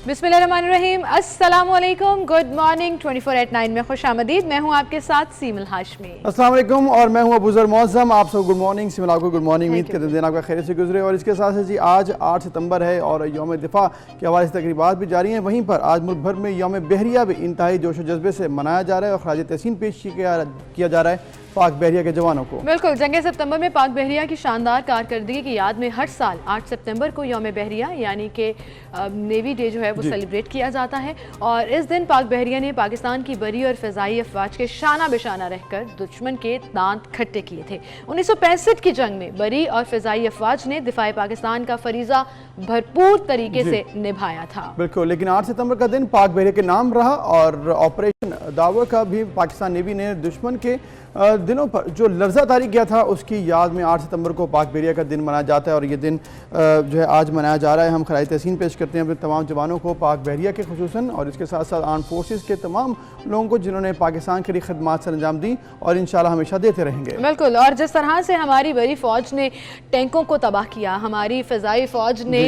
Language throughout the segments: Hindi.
बिस्मिल्लाहिर्रहमानिर्रहीम, अस्सलाम वालेकुम, गुड मॉर्निंग। 24/9 में खुशामदीद। मैं हूं आपके साथ सीमल हाशमी। अस्सलाम वालेकुम और मैं हूं अबूजर मौज़म। आप सब गुड मॉर्निंग। सीमल आपको गुड मॉर्निंग। उम्मीद करते हैं दिन आपका खैर से गुजरे। और इसके साथ जी आज 8 सितंबर है और यौम दिफा के हवाले से तकरीबात भी जारी हैं। वहीं पर आज मुल्क भर में यौम बहरिया भी इंतहाई जोश व जज्बे से मनाया जा रहा है और खराज तहसीन पेश किया जा रहा है पाक बहरिया के जवानों को। बिल्कुल, जंग सितंबर में पाक बहरिया की शानदार कारकर्दगी की याद में हर साल 8 सितंबर को यौम बहरिया यानी कि नेवी डे जो है वो सेलिब्रेट किया जाता है। और इस दिन पाक बहरिया ने पाकिस्तान की बरी और फ़िज़ाई अफवाज के शाना बेशाना रहकर दुश्मन के दांत खट्टे किए थे। 1965 की जंग में बरी और फ़िज़ाई अफवाज ने दिफाए पाकिस्तान का फरीज़ा भरपूर तरीके से निभाया था। बिल्कुल, लेकिन 8 सितंबर का दिन पाक बहरिया के नाम रहा और ऑपरेशन दावा का भी पाकिस्तान नेवी ने दुश्मन के दिनों पर जो लर्जा तारी किया था उसकी याद में 8 सितंबर को पाक बहरिया का दिन मनाया जाता है। और ये दिन जो है आज मनाया जा रहा है। हम खराज तहसीन पेश करते हैं अपने तमाम जवानों को पाक बहरिया के खुसूसन और इसके साथ साथ आर्म फोर्सेस के तमाम लोगों को जिन्होंने पाकिस्तान के लिए खदमात सर अंजाम दी और इंशाल्लाह हमेशा देते रहेंगे। बिल्कुल, और जिस तरह से हमारी बरी फौज ने टैंकों को तबाह किया, हमारी फ़िज़ाई फौज ने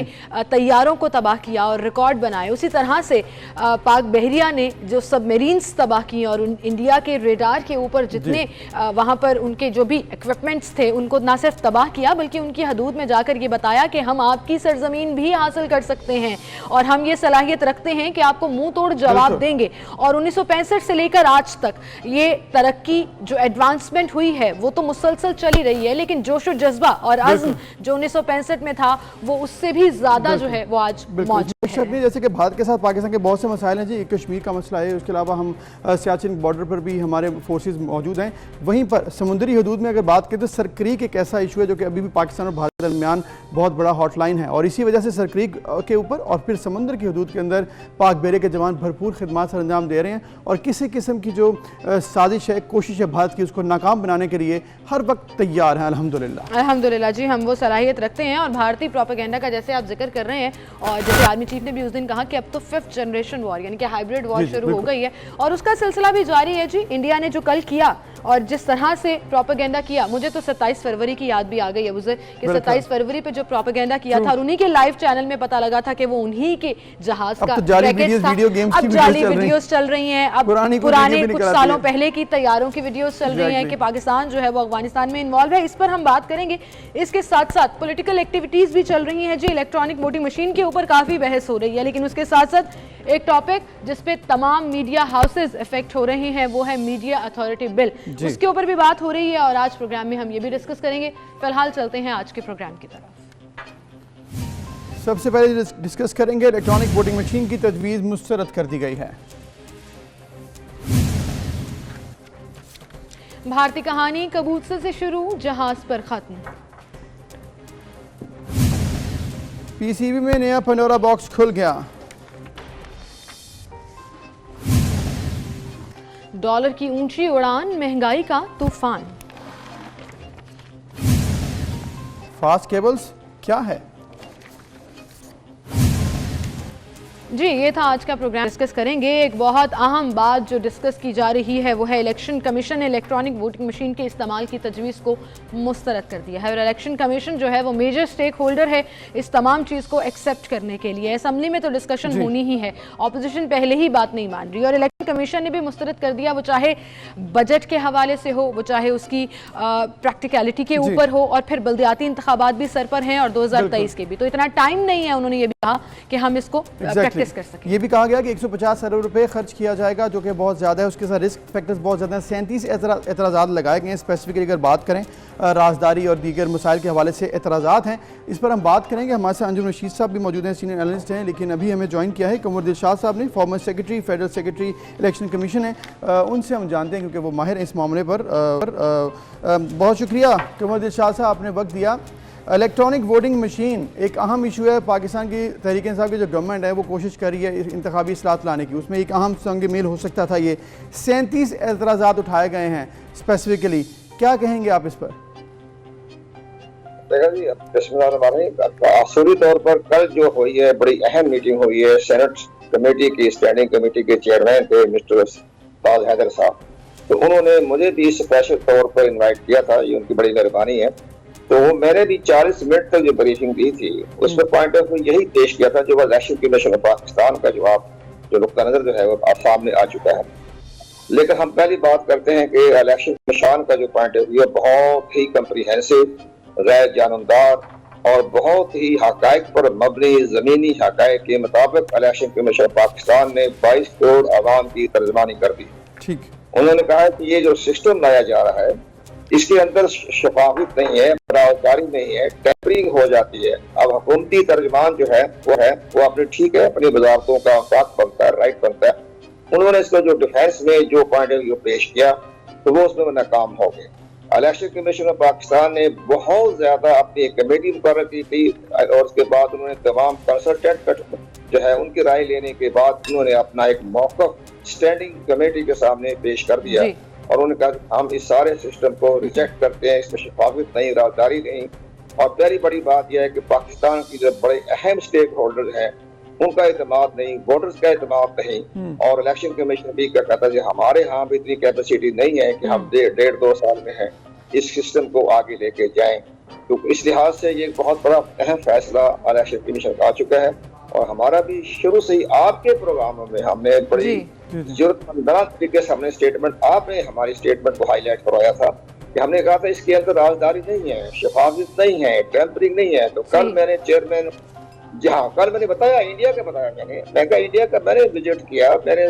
तैयारों को तबाह किया और रिकॉर्ड बनाए, उसी तरह से पाक बहरिया ने जो सबमरीन्स तबाह किए और इंडिया के रेडार के ऊपर जितने वहाँ पर उनके जो भी इक्विपमेंट्स थे उनको ना सिर्फ तबाह किया बल्कि उनकी हदूद में जाकर ये बताया कि हम आपकी सरजमीन भी हासिल कर सकते हैं और हम ये सलाहियत रखते हैं कि आपको मुंह तोड़ जवाब देंगे। और 1965 से लेकर आज तक ये तरक्की जो एडवांसमेंट हुई है वो तो मुसलसल चली रही है, लेकिन जोश और जज्बा और अज़्म जो 1965 में था वो उससे भी ज्यादा जो है वो आज मौजूद है। जैसे कि भारत के साथ पाकिस्तान के बहुत से मसाइल हैं जी, कश्मीर का मसला है, उसके अलावा हम सियाचिन बॉर्डर पर भी हमारे फोर्सेस मौजूद हैं। वहीं पर समुद्री हदूद में अगर बात करें तो सरक्रीक एक ऐसा इशू है जो कि अभी भी पाकिस्तान और भारत के दरमियान बहुत बड़ा हॉटलाइन है और इसी वजह से सरक्रीक के ऊपर और फिर समुद्र की हदूद के अंदर पाक बहरिया के जवान भरपूर खिदमात सर अंजाम दे रहे हैं और किसी किस्म की जो साजिश है, कोशिश है भारत की, उसको नाकाम बनाने के लिए हर वक्त तैयार हैं। अल्हम्दुलिल्लाह जी, हम वो सलाहियत रखते हैं। और भारतीय प्रोपेगेंडा का जैसे आप जिक्र कर रहे हैं और जैसे आर्मी चीफ ने भी उस दिन कहा कि अब तो 5th जनरेशन वॉर यानी कि हाइब्रिड वॉर शुरू हो गई है और उसका सिलसिला भी जारी है जी। इंडिया ने जो कल किया और जिस तरह से प्रोपेगेंडा किया, मुझे तो 27 फरवरी की याद भी आ गई है मुझे कि 27 फरवरी पे जो प्रोपेगेंडा किया था और उन्हीं के लाइव चैनल में पता लगा था कि वो उन्हीं के जहाज का जाली वीडियोस चल रही हैं। अब पुराने कुछ सालों पहले की तैयारों की वीडियोस चल रही हैं कि पाकिस्तान जो है वो अफगानिस्तान में इन्वॉल्व है। इस पर हम बात करेंगे। इसके साथ साथ पॉलिटिकल एक्टिविटीज भी चल रही हैं जी। इलेक्ट्रॉनिक वोटिंग मशीन के ऊपर काफी बहस हो रही है, लेकिन उसके साथ साथ एक टॉपिक जिसपे तमाम मीडिया हाउसेज इफेक्ट हो रहे हैं वो है मीडिया अथॉरिटी बिल। उसके ऊपर भी बात हो रही है और आज प्रोग्राम में हम ये भी डिस्कस करेंगे। फिलहाल चलते हैं आज के प्रोग्राम की तरफ। सबसे पहले डिस्कस करेंगे इलेक्ट्रॉनिक वोटिंग मशीन की तजवीज़ मुस्तरद कर दी गई है। भारतीय कहानी कबूतर से शुरू, जहाज पर खत्म। पीसीबी में नया पंडोरा बॉक्स खुल गया। डॉलर की ऊंची उड़ान, महंगाई का तूफान। फास्ट केबल्स क्या है जी, ये था आज का प्रोग्राम। डिस्कस करेंगे एक बहुत अहम बात जो डिस्कस की जा रही है वो है इलेक्शन कमीशन ने इलेक्ट्रॉनिक वोटिंग मशीन के इस्तेमाल की तजवीज़ को मुस्तरद कर दिया है और इलेक्शन कमीशन जो है वो मेजर स्टेक होल्डर है इस तमाम चीज़ को एक्सेप्ट करने के लिए। असम्बली में तो डिस्कशन होनी ही है, ऑपोजिशन पहले ही बात नहीं मान रही और इलेक्शन कमीशन ने भी मुस्तरद कर दिया, वो चाहे बजट के हवाले से हो, वो चाहे उसकी प्रैक्टिकलिटी के ऊपर हो और फिर बल्दियाती इंतखाबात भी सर पर हैं और 2023 के भी, तो इतना टाइम नहीं है। उन्होंने ये भी कहा कि हम इसको कर सकें। ये भी कहा गया कि 150 अरब रुपए खर्च किया जाएगा जो कि बहुत ज़्यादा है, उसके साथ रिस्क फैक्टर्स बहुत ज़्यादा हैं। 37 एतराज़ात लगाए गए हैं। स्पेसिफिकली अगर बात करें राजदारी और दीगर मसाइल के हवाले से एतराज़ात हैं, इस पर हम बात करेंगे। हमारे साथ अंजुम रशीद साहब भी मौजूद हैं, सीनियर एनालिस्ट हैं, लेकिन अभी हमें ज्वाइन किया है कमर दिलशाद साहब ने, former secretary federal secretary election commission है। उनसे हम जानते हैं क्योंकि वो माहिर हैं इस मामले पर। बहुत शुक्रिया कमर दिलशाद साहब, आपने वक्त दिया। इलेक्ट्रॉनिक वोटिंग मशीन एक अहम इशू है। पाकिस्तान की तहरीक इंसाफ की जो गवर्नमेंट है वो कोशिश कर रही है इंतखाबी इस्लाहत लाने की, उसमें एक अहम संग मेल हो सकता था। ये 37 एतराज़ात उठाए गए हैं स्पेसिफिकली, क्या कहेंगे आप इस पर? देखा जी, आखिरी तौर पर कल जो हुई है बड़ी अहम मीटिंग हुई है सेनेट कमेटी की, स्टैंडिंग कमेटी के चेयरमैन थे मिस्टर ताज हैदर साहब, तो उन्होंने मुझे भी स्पेशल तौर पर इन्वाइट किया था। ये उनकी बड़ी मेहरबानी है। तो मैंने भी 40 मिनट तक जो ब्रीफिंग दी थी उसमें पॉइंट ऑफ व्यू यही पेश किया था जो इलेक्शन कमीशन ऑफ पाकिस्तान का जवाब जो नुक्ता नजर जो है वो आप सामने आ चुका है। लेकिन हम पहली बात करते हैं कि इलेक्शन कमीशन का जो पॉइंट ऑफ व्यू है बहुत ही कम्प्रीहेंसिव, गैर जानबदार और बहुत ही हकायक पर मबनी जमीनी हकायक के मुताबिक इलेक्शन कमीशन पाकिस्तान ने 22 करोड़ आवाम की तर्जमानी कर दी। ठीक, उन्होंने कहा कि ये जो सिस्टम लाया जा रहा है इसके अंदर शफाफियत नहीं है, बराबरी नहीं है, टेम्परिंग हो जाती है। अब हुकूमती तर्जमान जो है वो अपने ठीक है अपनी वजारतों का हक बनता है, राइट बनता है। उन्होंने इसको जो डिफेंस में जो पॉइंट ऑफ व्यू पेश किया तो वो उसमें नाकाम हो गए। इलेक्शन कमीशन ऑफ पाकिस्तान ने बहुत ज्यादा अपनी एक कमेटी मुकर्रर की थी और उसके बाद उन्होंने तमाम कंसल्टेंट जो है उनकी राय लेने के बाद उन्होंने अपना एक मौक़िफ़ स्टैंडिंग कमेटी के सामने पेश कर दिया और उन्होंने कहा हम इस सारे सिस्टम को रिजेक्ट करते हैं, इसमें शफाफियत नहीं, राजदारी नहीं। और पहली बड़ी बात यह है कि पाकिस्तान की जो बड़े अहम स्टेक होल्डर हैं उनका एतमाद नहीं, वोटर्स का एतमाद नहीं। और इलेक्शन कमीशन भी कहता है हमारे यहाँ भी इतनी कैपेसिटी नहीं है कि हम 1.5-2 साल में हैं इस सिस्टम को आगे लेके जाएं। तो इस लिहाज से ये बहुत बड़ा अहम फैसला इलेक्शन कमीशन का आ चुका है और हमारा भी शुरू से ही आपके प्रोग्रामों में हमने बड़ी जरूरतमंदाना तरीके से हमने स्टेटमेंट, आपने हमारी स्टेटमेंट को हाईलाइट करवाया था कि हमने कहा था इसके अंदर राजदारी नहीं है, शफाफियत नहीं है, टेम्परिंग नहीं है। तो कल मैंने चेयरमैन जहाँ कल मैंने बताया इंडिया का बताया मैंने कहा इंडिया का मैंने विजिट किया, मैंने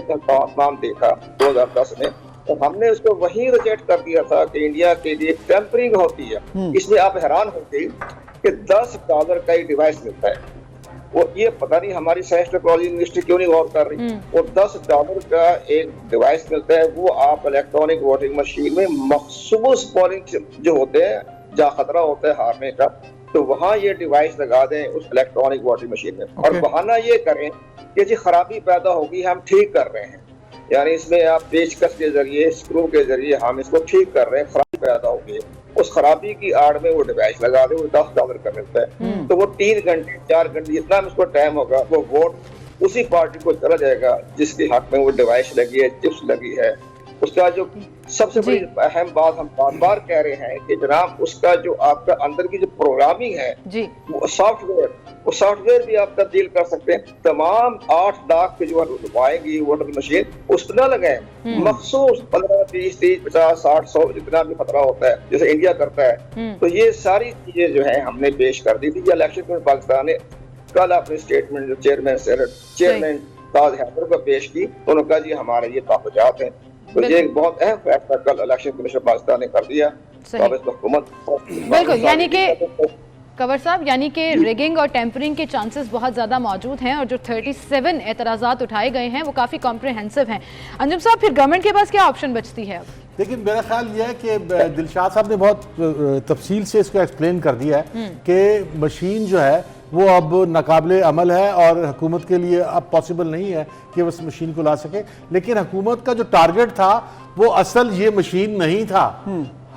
नाम देखा 2010 में तो हमने उसको वही रिजेक्ट कर दिया था कि इंडिया के लिए टेम्परिंग होती है। इसलिए आप हैरान होंगे कि $10 का ही डिवाइस मिलता है। वो ये पता नहीं हमारी साइंस टेक्नोलॉजी यूनिवर्सिटी क्यों नहीं गौर कर रही। वो $10 का एक डिवाइस मिलता है, वो आप इलेक्ट्रॉनिक वोटिंग मशीन में मखसूस पोलिंग जो होते हैं जहाँ खतरा होता है हारने का तो वहाँ ये डिवाइस लगा दें उस इलेक्ट्रॉनिक वोटिंग मशीन में और बहाना ये करें कि जी खराबी पैदा होगी हम ठीक कर रहे हैं, यानी इसमें आप पेचकस के जरिए स्क्रू के जरिए हम इसको ठीक कर रहे हैं, खराबी पैदा होगी। उस खराबी की आड़ में वो डिवाइस लगा दे, वो $10 का मिलता है। तो वो 3 घंटे 4 घंटे जितना उसको टाइम होगा वो वोट उसी पार्टी को चला जाएगा जिसके हक में वो डिवाइस लगी है, चिप्स लगी है। उसका जो सबसे बड़ी अहम बात हम बार बार कह रहे हैं कि जनाब उसका जो आपका अंदर की जो प्रोग्रामिंग है वो सॉफ्टवेयर भी आप तब्दील कर सकते हैं। तमाम 8 लाख के जो आएगी वोटर मशीन उस पर न लगाए, मखसूस 15, 30, 50, 60, 100 जितना भी खतरा होता है जैसे इंडिया करता है। तो ये सारी चीजें जो है हमने पेश कर दी थी। इलेक्शन कमीशन पाकिस्तान ने कल अपनी स्टेटमेंट जो चेयरमैन ताज हैदर को पेश की, उन्होंने कहा जी हमारे ये ताक़ुजात हैं। तो ये एक बहुत अहम फैसला कल इलेक्शन कमीशन पाकिस्तान ने कर दिया। बिल्कुल, यानी कि कंवर साहब यानी कि रिगिंग और टेम्परिंग के चांसेस बहुत ज़्यादा मौजूद हैं और जो 37 एतराज़ात उठाए गए हैं वो काफ़ी कॉम्प्रिहेंसिव हैं। अंजुम साहब फिर गवर्नमेंट के पास क्या ऑप्शन बचती है अब? लेकिन मेरा ख्याल यह है कि दिलशाद साहब ने बहुत तफसील से इसको एक्सप्लेन कर दिया है कि मशीन जो है वो अब नाकाबिले अमल है और हुकूमत के लिए अब पॉसिबल नहीं है कि वो इस मशीन को ला सके। लेकिन हुकूमत का जो टारगेट था वो असल ये मशीन नहीं था।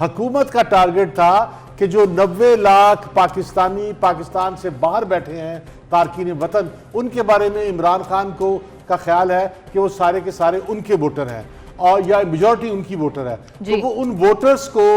हुकूमत का टारगेट था कि जो 90 लाख पाकिस्तान से बाहर बैठे हैं तारकीन वतन, उनके बारे में इमरान खान को का ख्याल है कि वो सारे के सारे उनके वोटर हैं और या मेजॉरिटी उनकी वोटर है। तो वो उन वोटर्स को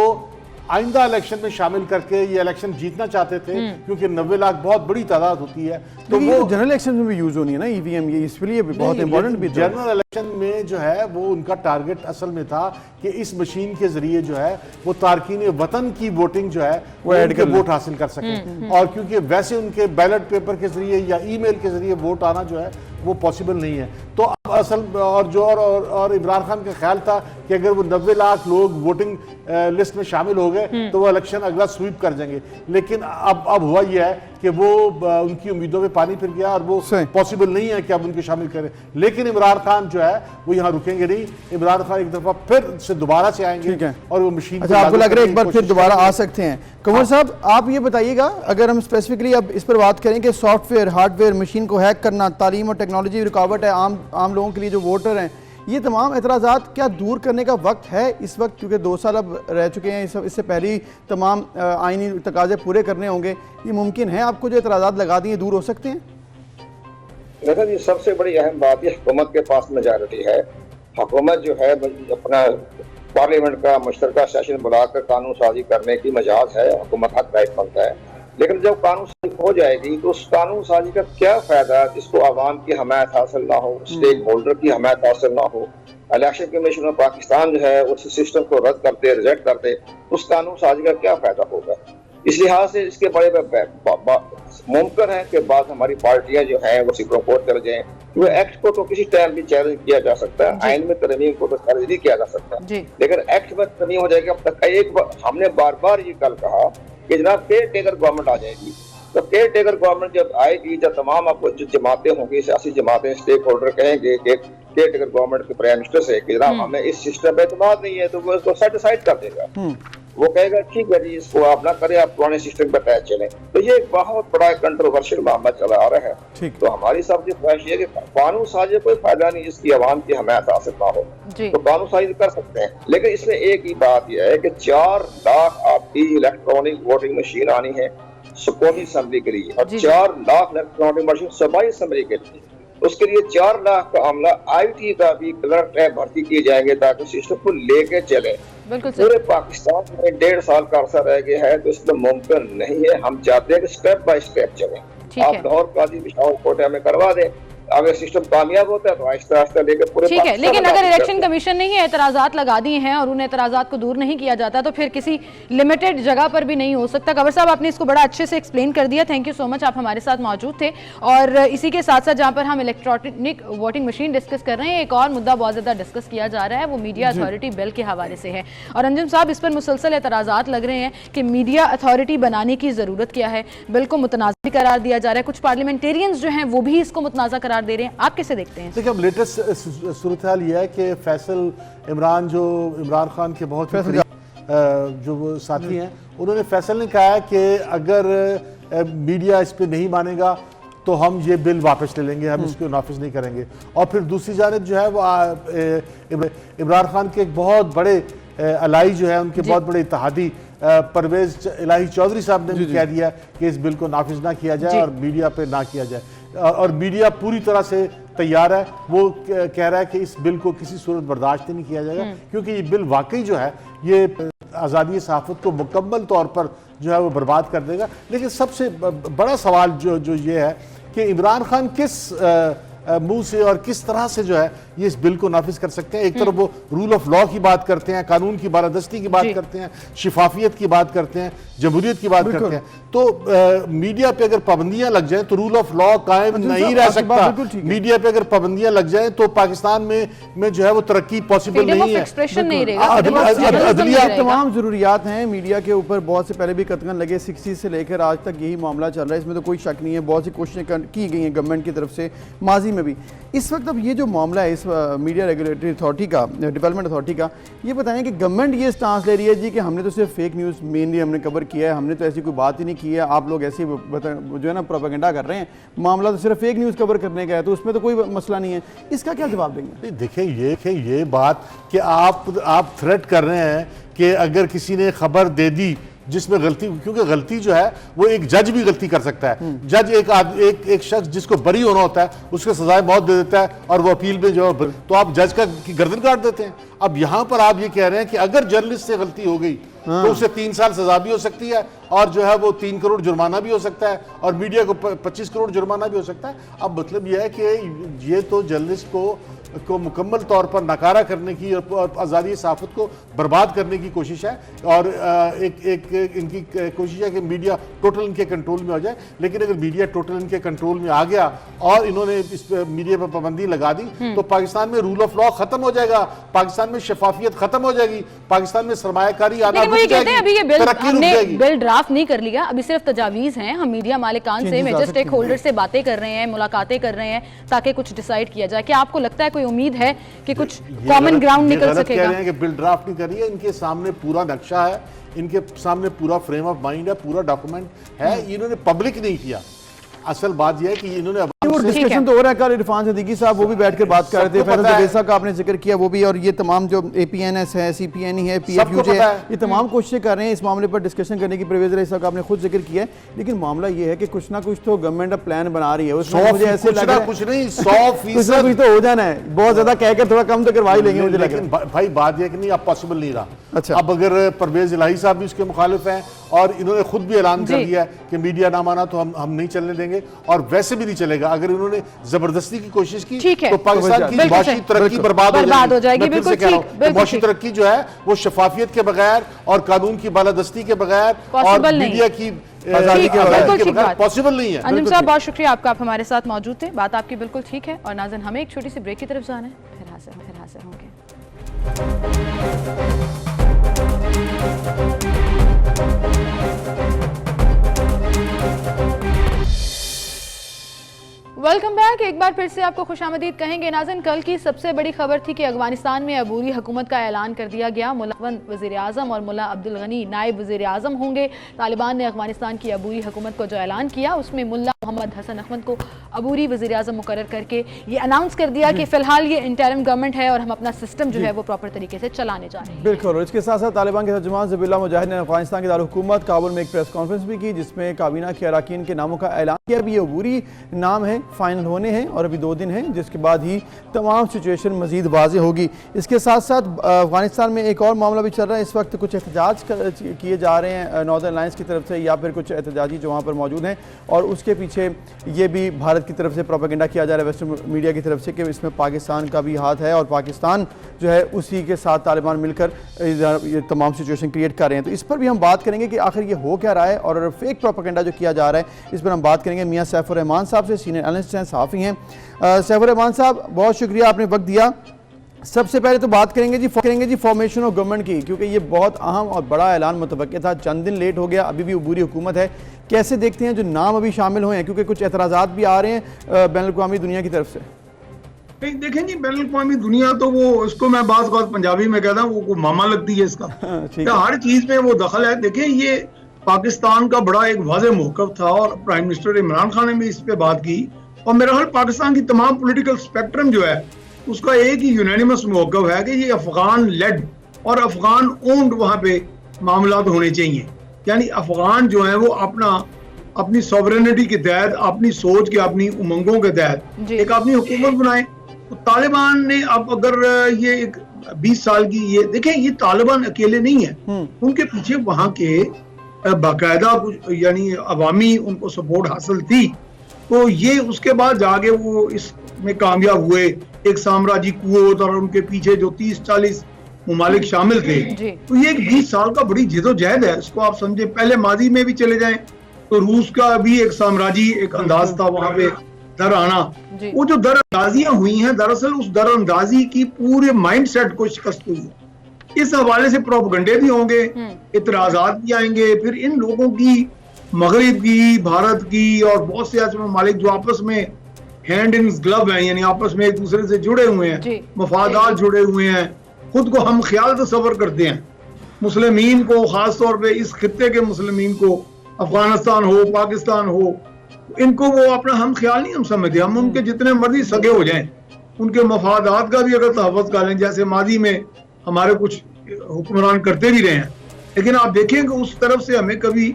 आइंदा इलेक्शन में शामिल करके ये इलेक्शन जीतना चाहते थे क्योंकि 90 लाख बहुत बड़ी तादाद होती है। तो वो जनरल इलेक्शन में भी यूज होनी है ना ईवीएम, ये इसलिए भी बहुत इंपॉर्टेंट भी। जनरल इलेक्शन में जो है वो उनका टारगेट असल में था कि इस मशीन के जरिए जो है वो तारकीन वतन की वोटिंग जो है वो उनके वोट हासिल कर सकें। और क्योंकि वैसे उनके बैलेट पेपर के जरिए या ईमेल के जरिए वोट आना जो है वो पॉसिबल नहीं है। तो अब असल और इमरान खान का ख्याल था कि अगर वो 90 लाख लोग वोटिंग लिस्ट में शामिल हो गए तो वो इलेक्शन अगला स्वीप कर जाएंगे। लेकिन अब हुआ यह है कि वो उनकी उम्मीदों में पानी फिर गया और वो पॉसिबल नहीं है कि अब उनको शामिल करें। लेकिन इमरान खान जो है वो यहाँ रुकेंगे नहीं, इमरान खान एक दफा फिर से दोबारा से आएंगे और वो मशीन। अच्छा, आपको लग रहा है एक बार फिर दोबारा आ सकते हैं? कंवर साहब आप ये बताइएगा, अगर हम स्पेसिफिकली अब इस पर बात करें कि सॉफ्टवेयर हार्डवेयर मशीन को हैक करना, तालीम और टेक्नोलॉजी रुकावट है आम लोगों के लिए जो वोटर हैं, ये तमाम एतराज़ात क्या दूर करने का वक्त है इस वक्त? क्योंकि 2 साल अब रह चुके हैं, इससे पहले तमाम आइनी तकाजे पूरे करने होंगे। ये मुमकिन है आपको जो एतराज़ात लगा दिए दूर हो सकते हैं? देखो जी, सबसे बड़ी अहम बात ये हुकूमत के पास मेजॉरिटी है। हुकूमत जो है अपना पार्लियामेंट का मुश्तरका सेशन बुलाकर कानून साजी करने की मजाज है, हुकूमत हक राइट बनता है, लेकिन जब कानून साजी हो जाएगी तो उस कानून साजी का क्या फायदा जिसको आवाम की हमायत हासिल ना हो, स्टेक होल्डर की हमायत हासिल ना हो। इलेक्शन कमीशन ऑफ पाकिस्तान जो है उस सिस्टम को रद्द करते, रिजेक्ट करते, उस कानून साजी का क्या फायदा होगा। इस लिहाज से इसके बड़े मुमकिन है कि बाद हमारी पार्टियां जो हैं वो सुप्रीम कोर्ट चले जाएं। वो एक्ट को तो किसी टाइम भी चैलेंज किया जा सकता है, आइन में तरमीम को तो चैलेंज नहीं किया जा सकता, लेकिन एक्ट में तरमीम हो जाएगी। अब तक हमने बार बार ये कल कहा कि जनाब केयर टेकर गवर्नमेंट आ जाएगी, तो केयर टेकर गवर्नमेंट जब आएगी, जब तमाम आपको जो जमातें होंगी, सियासी जमातें, स्टेक होल्डर कहेंगे कि केयर टेकर गवर्नमेंट के प्राइम मिनिस्टर से कि जनाब हमें इस सिस्टम पे एतमाद नहीं है, तो वो इसको सेटिसाइड कर देगा। वो कहेगा ठीक है जी, इसको आप ना करें, आप पुराने सिस्टम पर तय चलें। तो ये एक बहुत बड़ा कंट्रोवर्शियल मामला चला आ रहा है। तो हमारी सबसे ख्वाहिश है कि कानून साजी कोई फायदा नहीं जिसकी आवाम की हमायत हासिल ना हो, तो कानून साजी कर सकते हैं, लेकिन इसमें एक ही बात यह है कि 4 लाख आपकी इलेक्ट्रॉनिक वोटिंग मशीन आनी है सुकूनी असम्बली के लिए, और 4 लाख इलेक्ट्रॉनिक मशीन सूबाई असम्बली के लिए। उसके लिए 4 लाख का अमला IT का भी क्लर्क भर्ती किए जाएंगे ताकि सिस्टम को लेके चले। पूरे पाकिस्तान में 1.5 साल का अरसा रह गया है, तो इसमें मुमकिन नहीं है। हम चाहते हैं कि स्टेप बाय स्टेप चलें। आप लाहौर काजी पिशावर कोटा में करवा दें, अगर सिस्टम कामयाब होता है तो आहिस्ता आहिस्ता लेकर पूरे ठीक है, लेकिन अगर इलेक्शन कमीशन ने ही एतराजात लगा दिए हैं और उन एतराजात को दूर नहीं किया जाता तो फिर किसी लिमिटेड जगह पर भी नहीं हो सकता। कबर साहब, आपने इसको बड़ा अच्छे से एक्सप्लेन कर दिया, थैंक यू सो मच, आप हमारे साथ मौजूद थे। और इसी के साथ साथ जहाँ पर हम इलेक्ट्रॉनिक वोटिंग मशीन डिस्कस कर रहे हैं, एक और मुद्दा बहुत ज़्यादा डिस्कस किया जा रहा है, वो मीडिया अथॉरिटी बिल के हवाले से है। और अंजुम साहब, इस पर मुसलसल एतराजात लग रहे हैं कि मीडिया अथॉरिटी बनाने की ज़रूरत क्या है, बिल को मुतनाज़ करार दिया जा रहा है, कुछ पार्लियामेंटेरियंस जो हैं वो भी इसको मुतनाज़ा करार दे रहे हैं, आप कैसे देखते हैं? देखिए, अब लेटेस्ट सूरत हाल यह है कि फैसल इमरान, जो इमरान खान के बहुत जो वो साथी हैं, उन्होंने फैसल ने कहा है कि अगर मीडिया इस पर नहीं मानेगा तो हम ये बिल वापस ले लेंगे, हम इसको नाफिज नहीं करेंगे। और फिर दूसरी जानिब जो है वो इमरान खान के एक बहुत बड़े अलाई जो है, उनके बहुत बड़े इत्तेहादी परवेज इलाही चौधरी साहब ने भी कह दिया कि इस बिल को नाफिज ना किया जाए और मीडिया पे ना किया जाए। और मीडिया पूरी तरह से तैयार है, वो कह रहा है कि इस बिल को किसी सूरत बर्दाश्त नहीं किया जाएगा, क्योंकि ये बिल वाकई जो है ये आज़ादी सहाफ़त को मुकम्मल तौर पर जो है वो बर्बाद कर देगा। लेकिन सबसे बड़ा सवाल जो ये है कि इमरान खान किस मुंह से और किस तरह से जो है ये इस बिल को नाफिज कर सकते हैं। एक तरफ वो रूल ऑफ लॉ की बात करते हैं, कानून की बालादस्ती की बात करते हैं, शिफाफियत की बात करते हैं, जमहूरियत की बात करते हैं, तो मीडिया पे अगर पाबंदियां लग जाएं तो रूल ऑफ लॉ कायम नहीं रह सकता। मीडिया पे अगर पाबंदियां लग जाएं तो पाकिस्तान में जो है वो तरक्की पॉसिबल नहीं है। तमाम जरूरियात हैं मीडिया के ऊपर, बहुत से पहले भी कतगन लगे, 60 से लेकर आज तक यही मामला चल रहा है, इसमें तो कोई शक नहीं है। बहुत सी कोशिशें की गई हैं गवर्नमेंट की तरफ से माजी में भी। इस वक्त अब ये जो मामला है इस मीडिया रेगुलेटरी अथॉरिटी का, डेवलपमेंट अथॉरिटी का, ये बताएं कि गवर्नमेंट ये स्टांस ले रही है जी कि हमने तो सिर्फ फेक न्यूज़ मेनली हमने कवर किया है, हमने तो ऐसी कोई बात ही नहीं की है, आप लोग ऐसे जो है ना प्रोपेगेंडा कर रहे हैं, मामला तो सिर्फ फेक न्यूज़ कवर करने का है, तो उसमें तो कोई मसला नहीं है। इसका क्या जवाब देंगे? देखिए ये बात कि आप थ्रेट कर रहे हैं कि अगर किसी ने खबर दे दी जिसमें गलती, क्योंकि गलती जो है वो एक जज भी गलती कर सकता है। जज एक शख्स जिसको बरी होना होता है उसको सजाए मौत दे देता है और वो अपील में जो है तो आप जज का गर्दन काट देते हैं। अब यहाँ पर आप ये कह रहे हैं कि अगर जर्नलिस्ट से गलती हो गई तो उसे 3 साल सजा भी हो सकती है और जो है वो 3 करोड़ जुर्माना भी हो सकता है और मीडिया को 25 करोड़ जुर्माना भी हो सकता है। अब मतलब यह है कि ये तो जर्नलिस्ट को मुकम्मल तौर पर नकारा करने की और आज़ादी सहाफ़त को बर्बाद करने की कोशिश है और एक इनकी कोशिश है कि मीडिया टोटल इनके कंट्रोल में हो जाए। लेकिन अगर मीडिया टोटल इनके कंट्रोल में आ गया और इन्होंने इस मीडिया पर पाबंदी लगा दी तो पाकिस्तान में रूल ऑफ लॉ खत्म हो जाएगा, पाकिस्तान में शफाफियत खत्म हो जाएगी, पाकिस्तान में सरमायाकारी आना रुक जाएगी, अभी ये बिल ड्राफ्ट नहीं कर लिया, अभी सिर्फ तजावीज़ हैं। हम मीडिया मालिकान से, मेजर स्टेक होल्डर से बातें कर रहे हैं, मुलाकातें कर रहे हैं ताकि कुछ डिसाइड किया जाए। क्या आपको लगता है कोई उम्मीद है कि कुछ कॉमन ग्राउंड निकल सकेगा? कह रहे हैं कि बिल ड्राफ्ट नहीं कर रही है, इनके सामने पूरा नक्शा है, इनके सामने पूरा फ्रेम ऑफ माइंड है, पूरा डॉक्यूमेंट है, इन्होंने पब्लिक नहीं किया। असल बात यह है कि इन्होंने बिल्कुल से। डिस्कशन तो हो रहा है। कल इरफान सिद्दीकी साहब वो भी बैठकर बात कर रहे थे, सबको फैसल पता है। जवेद का आपने जिक्र किया वो भी, और ये तमाम जो APNS है, CPNE है, PFUJ पता है, है। ये तमाम कोशिशें कर रहे हैं इस मामले पर डिस्कशन करने की। परवेज रईस साहब का आपने खुद जिक्र किया है, लेकिन मामला ये है कि कुछ ना कुछ तो गवर्नमेंट अब प्लान बना रही है, उसमें मुझे ऐसे लग रहा है कुछ नहीं, कुछ ना 100% कुछ तो हो जाना है। बहुत ज्यादा कहकर थोड़ा कम तो करवा ही लेंगे मुझे लग रहा लेकिन भाई बात यह कि नहीं, अब पॉसिबल नहीं रहा। अच्छा। अब अगर परवेज इलाही साहब भी उसके मुखालिफ हैं और इन्होंने खुद भी ऐलान कर जी। दिया है कि मीडिया ना माना तो हम नहीं चलने देंगे, और वैसे भी नहीं चलेगा। अगर इन्होंने जबरदस्ती की कोशिश की ठीक है। तो पाकिस्तान की बिल्कुल माशी सही। तरक्की बर्बाद हो जाएगी। मैं फिर से बिल्कुल कह रहा ठीक, हूं, बिल्कुल माशी ठीक। तरक्की जो है वो शफाफियत के बगैर और कानून की बालादस्ती के बगैर और Possible नहीं। मीडिया की आजादी ठीक, के बगैर बिल्कुल ठीक बात। पॉसिबल नहीं है। अंजुम साहब बहुत शुक्रिया आपका, आप हमारे साथ मौजूद थे। बात आपकी बिल्कुल ठीक है। और नाज़रीन, हमें एक छोटी सी ब्रेक की तरफ जाना है, फिर हाजिर होंगे। Welcome back. एक बार फिर से आपको खुशामदीद कहेंगे। नाज़रीन, कल की सबसे बड़ी खबर थी कि अफगानिस्तान में अबूरी हुकूमत का ऐलान कर दिया गया। मुल्ला वज़ीर आज़म और मुल्ला अब्दुल गनी नायब वज़ीर आज़म होंगे। तालिबान ने अफगानिस्तान की अबूरी हुकूमत को जो ऐलान किया उसमें मुल्ला मोहम्मद हसन अहमद को अबूरी वज़ीर आज़म मुकर्रर करके ये अनाउंस कर दिया कि फ़िलहाल ये इंटरिम गवर्नमेंट है और हम अपना सिस्टम जो है वो प्रॉपर तरीके से चलाने जा रहे हैं। बिल्कुल। और इसके साथ साथ तालिबान के तर्जुमान ज़बीहुल्लाह मुजाहिद ने अफगानिस्तान के दारुल-हुकूमत काबुल में एक प्रेस कॉन्फ्रेंस भी की, जिसमें काबीना के अरकान के नामों का ऐलान किया। अभी ये अबूरी नाम है, फाइनल होने हैं और अभी 2 दिन हैं, जिसके बाद ही तमाम सिचुएशन मजीद वाज़ेह होगी। इसके साथ साथ अफगानिस्तान में एक और मामला भी चल रहा है। इस वक्त कुछ एहतजाज किए जा रहे हैं नॉर्दर्न अलायंस की तरफ से, या फिर कुछ एहतजाजी जो वहाँ पर मौजूद हैं, और उसके पीछे ये भी भारत की तरफ से प्रोपेगेंडा किया जा रहा है वेस्टर्न मीडिया की तरफ से कि इसमें पाकिस्तान का भी हाथ है और पाकिस्तान जो है उसी के साथ तालिबान मिलकर ये तमाम सिचुएशन क्रिएट कर रहे हैं। तो इस पर भी हम बात करेंगे कि आखिर ये हो क्या रहा है और फेक प्रोपेगेंडा जो किया जा रहा है, इस पर हम बात करेंगे। मियां सैफुर रहमान साहब से, सीनियर एनालिस्ट हैं, सहाफ़ी हैं। सैफुर रहमान साहब, बहुत शुक्रिया आपने वक्त दिया। सबसे पहले तो बात करेंगे जी फॉर्मेशन ऑफ गवर्नमेंट की, क्योंकि ये बहुत अहम और बड़ा ऐलान मुतवक्किल था, चंद दिन लेट हो गया, अभी भी अबूरी हुकूमत है। कैसे देखते हैं जो नाम अभी शामिल हुए हैं, क्योंकि कुछ एतराज़ात भी आ रहे हैं बैनुल-अक़वामी दुनिया की तरफ से? देखें जी, बैनुल-अक़वामी दुनिया तो वो उसको मैं बात पंजाबी में कहता हूँ, वो मामा लगती है इसका। ठीक है। हर चीज में वो दखल है। देखें, ये पाकिस्तान का बड़ा एक वाज़ेह मौक़िफ़ था और प्राइम मिनिस्टर इमरान खान ने भी इस पे बात की, और मेरा ख्याल पाकिस्तान की तमाम पॉलिटिकल स्पेक्ट्रम जो है उसका एक ही यूनानिमस मौक़िफ़ है कि ये अफगान लेड और अफगान ओन्ड वहाँ पे मामलात होने चाहिए। यानी अफगान जो है वो अपनी सॉवरेनिटी के तहत, अपनी सोच के, अपनी उमंगों के तहत एक अपनी हुकूमत बनाए। तो तालिबान ने अब अगर ये एक 20 साल की ये देखें, ये तालिबान अकेले नहीं है, उनके पीछे वहाँ के बाकायदा कुछ यानी अवामी उनको सपोर्ट हासिल थी। तो ये उसके बाद जाके वो इसमें कामयाब हुए, एक साम्राज्य कुवत और उनके पीछे जो 30-40 मुमालिक शामिल थे। तो ये एक 20 साल का बड़ी जिदोजहद है, इसको आप समझे। पहले माजी में भी चले जाएं तो रूस का भी एक साम्राज्य एक अंदाज था वहां पे दर आना। वो जो दरअंदाजियां हुई हैं, दरअसल उस दरअंदाजी की पूरे माइंड सेट को शिकस्त हुई है। इस हवाले से प्रोपगंडे भी होंगे, इतराजात भी आएंगे। फिर इन लोगों की, मगरिब की, भारत की और बहुत से ऐसे ममालिक जो आपस में हैंड इन ग्लव हैं, यानी आपस में एक दूसरे से जुड़े हुए हैं, मफादात जुड़े हुए हैं, खुद को हम ख्याल तस्वर करते हैं। मुस्लिमीन को, खास तौर पे इस खित्ते के मुस्लिमीन को, अफगानिस्तान हो, पाकिस्तान हो, इनको वो अपना हम ख्याल नहीं हम समझते। हम उनके जितने मर्जी सगे हो जाएं, उनके मफादात का भी अगर तहफ़्फ़ुज़ कर लें, जैसे माजी में हमारे कुछ हुक्मरान करते भी रहे हैं, लेकिन आप देखें कि उस तरफ से हमें कभी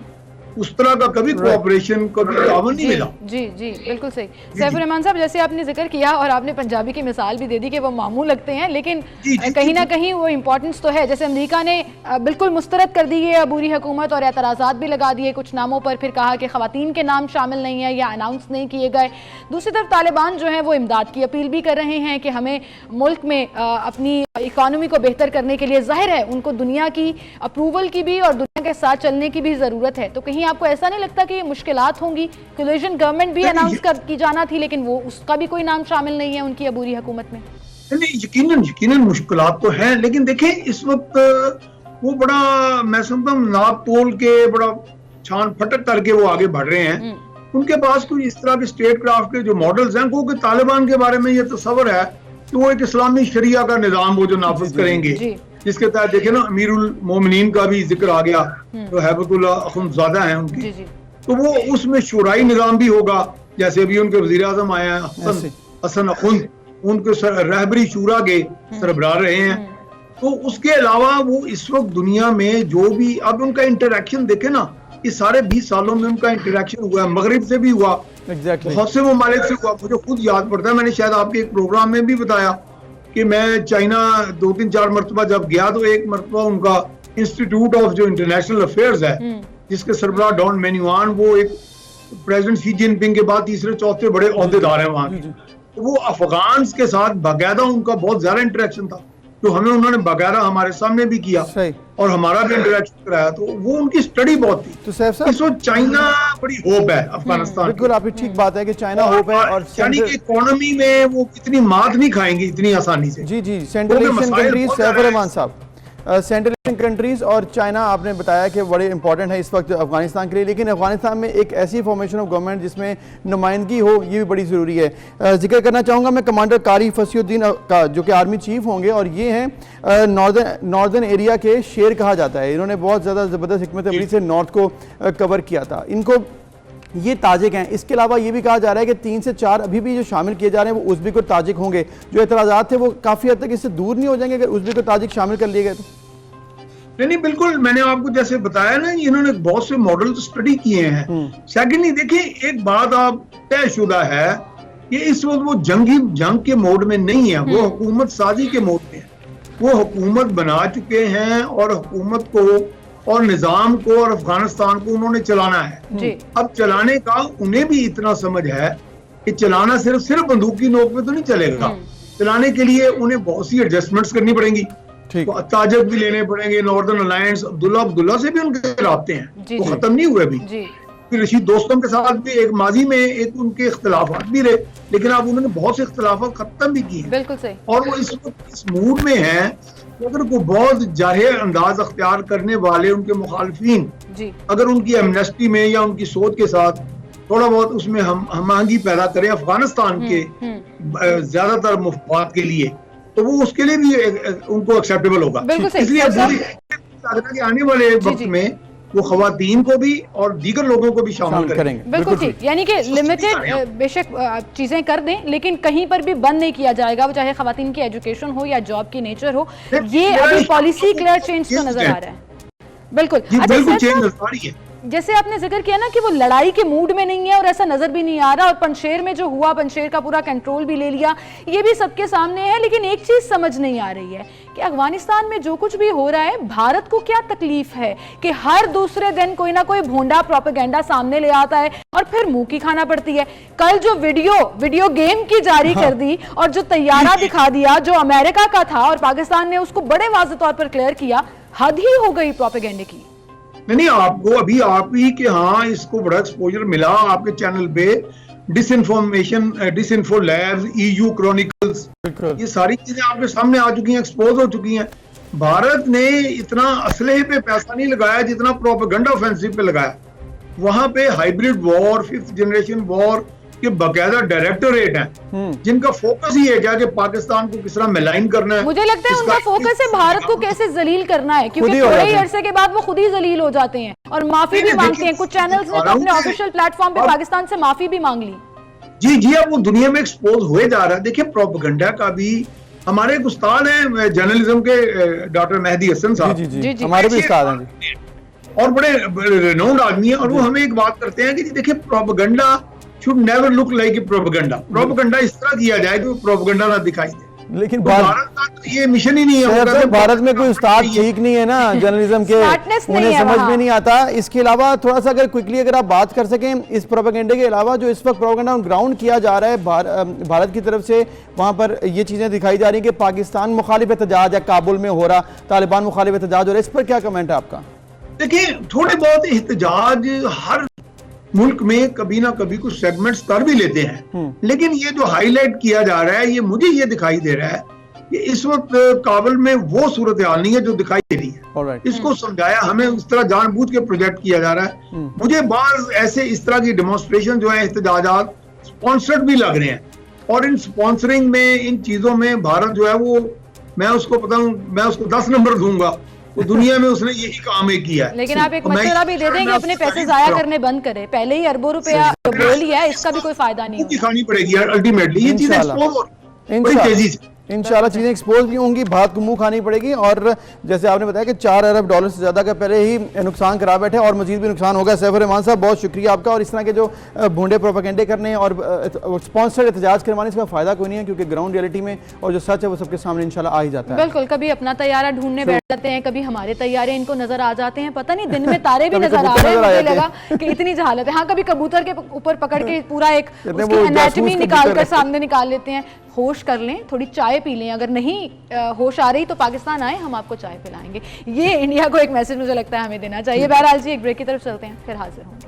उस तरह का कभी कोऑपरेशन, कभी तावन नहीं मिला। जी जी, बिल्कुल सही। सैफुर रहमान साहब, जैसे आपने जिक्र किया और आपने पंजाबी की मिसाल भी दे दी कि वो मामूल लगते हैं, लेकिन कहीं ना कहीं वो इम्पोर्टेंस तो है। जैसे अमेरिका ने बिल्कुल मुस्तरद कर दी है अबूरी हुकूमत और एतराज़ात भी लगा दिए कुछ नामों पर, फिर कहा कि ख़वातीन के नाम शामिल नहीं है या अनाउंस नहीं किए गए। दूसरी तरफ तालिबान जो है वो इमदाद की अपील भी कर रहे हैं कि हमें मुल्क में अपनी इकानमी को बेहतर करने के लिए, जाहिर है उनको दुनिया की अप्रूवल की भी और दुनिया के साथ चलने की भी ज़रूरत है। तो कहीं आपको ऐसा नहीं लगता कि ये मुश्किलात होंगी? कोलिशन गवर्नमेंट भी अनाउंस की जाना थी, लेकिन वो उसका भी कोई नाम शामिल नहीं है उनकी अबूरी हुकूमत में। नहीं, यकीनन मुश्किलात तो हैं, लेकिन देखें इस वक्त वो बड़ा, मैं समझता हूँ, नाप तोल के बड़ा छान फटक करके वो आगे बढ़ रहे हैं। उनके पास कोई इस तरह के स्टेट क्राफ्ट के जो मॉडल्स हैं, क्योंकि तालिबान के बारे में ये तस्वर है कि वो एक इस्लामी शरिया का निज़ाम वो जो नाफिज करेंगे, जिसके तहत देखे ना अमीरुल मोमिनीन का भी जिक्र आ गया, जो हैबतुल्लाह अखुंज़ादा हैं उनकी, तो वो उसमें शुराई निज़ाम भी होगा, जैसे अभी उनके वजीर आजम आए हैं हसन अखुंद, उनके रहबरी शूरा के सरबराह रहे हैं। तो उसके अलावा वो इस वक्त दुनिया में जो भी अब उनका इंटरेक्शन देखे ना, इस सारे 20 सालों में उनका इंटरेक्शन हुआ है, मगरिब से भी हुआ, बहुत से ममालिक से हुआ। मुझे खुद याद पड़ता है, मैंने शायद आपके एक प्रोग्राम में भी बताया कि मैं चाइना 2-3-4 मरतबा जब गया, तो एक मरतबा उनका इंस्टीट्यूट ऑफ जो इंटरनेशनल अफेयर्स है, जिसके सरबराह डॉन मेन्युआन, वो एक प्रेसिडेंट शी जिनपिंग के बाद तीसरे चौथे बड़े ओहदेदार हैं वहाँ के। तो वो अफगान के साथ बाकायदा उनका बहुत ज्यादा इंटरेक्शन था, जो हमें उन्होंने बाकायदा हमारे सामने भी किया और हमारा भी इंटरेक्शन कराया। तो वो उनकी स्टडी बहुत थी। तो सैफ साहब, इस वक्त चाइना बड़ी होप है अफगानिस्तान। बिल्कुल आपकी ठीक बात है कि चाइना होप है, और यानी कि इकोनॉमी में वो इतनी मात नहीं खाएंगे इतनी आसानी से। जी जी, central Asian countries, Saif Rahman साहब, सेंट्रल एशियन कंट्रीज और चाइना आपने बताया कि बड़े इंपॉर्टेंट है इस वक्त अफगानिस्तान के लिए, लेकिन अफगानिस्तान में एक ऐसी फॉर्मेशन ऑफ गवर्नमेंट जिसमें नुमाइंदगी हो, ये भी बड़ी ज़रूरी है। जिक्र करना चाहूँगा मैं कमांडर कारी फसीउद्दीन का, जो कि आर्मी चीफ होंगे और ये हैं नॉर्दर्न एरिया के शेर कहा जाता है। इन्होंने बहुत ज़्यादा ज़बरदस्त हिकमत अमली से नॉर्थ को कवर किया था। इनको ये ताजिक हैं। इसके अलावा ये भी कहा जा रहा है कि 3 से 4 अभी भी जो शामिल किए जा रहे हैं वो उज़्बेक और ताजिक होंगे। जो एतराज़ात थे वो काफ़ी हद तक इससे दूर नहीं हो जाएंगे अगर उज़्बेक और ताजिक शामिल कर लिए गए तो? नहीं, बिल्कुल, मैंने आपको जैसे बताया ना, इन्होंने बहुत से मॉडल स्टडी किए हैं। सेकेंडली देखिए, एक बात आप तयशुदा है कि इस वक्त वो जंग के मोड में नहीं है, वो हुकूमत साजी के मोड में है। वो हुकूमत बना चुके हैं और हुकूमत को और निजाम को और अफगानिस्तान को उन्होंने चलाना है। अब चलाने का उन्हें भी इतना समझ है कि चलाना सिर्फ बंदूक की नोक पे तो नहीं चलेगा। चलाने के लिए उन्हें बहुत सी एडजस्टमेंट्स करनी पड़ेंगी। तो ताजक भी लेने पड़ेंगे, नॉर्दर्न अलायंस, अब्दुल्ला से भी उनके राब्ते हैं, वो खत्म नहीं हुए अभी। फिर रशीद दोस्तम के साथ भी एक माजी में एक उनके इख्तलाफात भी रहे, लेकिन अब उन्होंने बहुत से इख्तलाफात खत्म भी किए। बिल्कुल सही। और वो इस मूड में है कि अगर कोई बहुत जाहिर अंदाज अख्तियार करने वाले उनके मुखालफीन अगर उनकी एमनेस्टी में या उनकी सोच के साथ थोड़ा बहुत उसमें हम आहंगी पैदा करें अफगानिस्तान के ज्यादातर मुफाद के लिए, तो वो उसके लिए भी उनको एक्सेप्टेबल होगा। इसलिए कि आने वाले वक्त में वो खवातीन को भी और दीगर लोगों को भी शामिल करेंगे। बिल्कुल ठीक, यानी कि लिमिटेड बेशक चीजें कर दें, लेकिन कहीं पर भी बंद नहीं किया जाएगा, वो चाहे खवातीन की एजुकेशन हो या जॉब की नेचर हो। ये अभी पॉलिसी क्लियर चेंज तो नजर आ रहा है। बिल्कुल चेंज नजर आ रही है। जैसे आपने जिक्र किया ना कि वो लड़ाई के मूड में नहीं है और ऐसा नजर भी नहीं आ रहा, और पंजशेर में जो हुआ, पंजशेर का पूरा कंट्रोल भी ले लिया, ये भी सबके सामने है। लेकिन एक चीज समझ नहीं आ रही है कि अफगानिस्तान में जो कुछ भी हो रहा है, भारत को क्या तकलीफ है कि हर दूसरे दिन कोई ना कोई भोंडा प्रोपेगेंडा सामने ले आता है और फिर मुंह की खाना पड़ती है। कल जो वीडियो गेम की जारी कर दी और जो तैयारा दिखा दिया जो अमेरिका का था और पाकिस्तान ने उसको बड़े वाज़ेह तौर पर क्लियर किया, हद ही हो गई प्रोपेगेंडे की। नहीं, आपको अभी आप ही के हाँ इसको बड़ा एक्सपोजर मिला आपके चैनल पे, डिसइंफॉर्मेशन, डिसइंफो लैब्स, EU क्रॉनिकल्स, ये सारी चीजें आपके सामने आ चुकी हैं, एक्सपोज हो चुकी हैं। भारत ने इतना असलहे पे पैसा नहीं लगाया जितना प्रोपेगेंडा ऑफेंसिव पे लगाया। वहां पे hybrid war, 5th generation war के बाकायदा डायरेक्टोरेट हैं जिनका फोकस ही है क्या कि पाकिस्तान को किस तरह मिलाइन करना है। मुझे लगता है उनका फोकस है भारत को कैसे जलील करना है, क्योंकि थोड़े ही अरसे के बाद वो खुद ही जलील हो जाते हैं और माफी भी मांगते हैं। कुछ चैनल्स ने तो अपने ऑफिशियल प्लेटफॉर्म पे पाकिस्तान से माफी भी मांग ली। जी, अब वो दुनिया में एक्सपोज हुए जा रहा है। देखिए, प्रोपेगेंडा का भी हमारे एक उस्ताद हैं जर्नलिज्म के, डॉक्टर मेहदी हसन साहब, हमारे भी उस्ताद हैं और बड़े रिनाउंड आदमी हैं, और वो हमें एक बात करते हैं कि देखिए, propaganda should never look like a propaganda। Propaganda इस तरह किया जाए कि वो प्रोपेगेंडा ना दिखाई दे। लेकिन भारत का तो ये मिशन ही नहीं है। भारत में कोई उस्ताद ठीक नहीं है ना जर्नलिज्म के, उन्हें समझ में नहीं आता। इसके अलावा थोड़ा सा अगर क्विकली अगर आप बात कर सकें इस प्रोपेगेंडे के अलावा, जो इस वक्त प्रोपेगेंडा ऑन ग्राउंड किया जा रहा है भारत की तरफ से, वहाँ पर ये चीज़ें दिखाई जा रही हैं कि पाकिस्तान मुखालिफ एहतजाज है, काबुल में हो रहा, तालिबान मुखालिफ एहतजाज हो रहा है, इस पर क्या कमेंट है आपका? देखिए, थोड़े बहुत एहतजाज हर मुल्क में कभी ना कभी कुछ सेगमेंट्स कर भी लेते हैं, लेकिन ये जो हाईलाइट किया जा रहा है, ये मुझे ये दिखाई दे रहा है कि इस वक्त काबुल में वो सूरत हाल नहीं है जो दिखाई दे रही है। इसको समझाया हमें इस तरह जानबूझ के प्रोजेक्ट किया जा रहा है। मुझे बाज ऐसे इस तरह की डेमोन्स्ट्रेशन जो है, एहतजाजात स्पॉन्सर्ड भी लग रहे हैं, और इन स्पॉन्सरिंग में, इन चीजों में भारत जो है वो, मैं उसको 10 नंबर दूंगा। तो दुनिया में उसने यही काम एक किया है। लेकिन आप एक तो मैं मशवरा भी दे दें कि अपने पैसे जाया करने बंद करें, पहले ही अरबों रुपया बोल लिया है, इसका भी कोई फायदा नहीं होगा। दिखानी पड़ेगी यार, अल्टीमेटली ये चीजें इंशाल्लाह। एक्सपोज हो बड़ी तेजी से। इंशाल्लाह चीज़ें एक्सपोज भी होंगी, भात को मुंह खानी पड़ेगी। और जैसे आपने बताया कि 4 अरब डॉलर से ज़्यादा का पहले ही नुकसान करा बैठे और मजीद भी नुकसान होगा। सैफुर रहमान साहब बहुत शुक्रिया आपका। और इस तरह के जो भूडे प्रोपेगेंडे करने और स्पॉन्सर्ड एहतजाज करवाने इसका फ़ायदा कोई नहीं है, क्योंकि ग्राउंड रियलिटी में और जो सच है वो सबके सामने इंशाल्लाह आ ही जाता है। बिल्कुल, कभी अपना तैयारा ढूंढने बैठ जाते हैं, कभी हमारे तैयारे इनको नजर आ जाते हैं, पता नहीं दिन में तारे भी कभी नजर आ कबूतर रहे हैं, नजर आ मुझे जाते लगा कि इतनी जहालत है। हाँ, कभी कबूतर के ऊपर पकड़ के पूरा एक कहते हैं उसकी वो एनाटॉमी जासूस निकाल कबूतर कर है। सामने निकाल लेते हैं। होश कर लें, थोड़ी चाय पी लें, अगर नहीं होश आ रही तो पाकिस्तान आए, हम आपको चाय पिलाएंगे। ये इंडिया को एक मैसेज मुझे लगता है हमें देना चाहिए। बहरहाल जी, एक ब्रेक की तरफ चलते हैं, फिर हाजिर होंगे।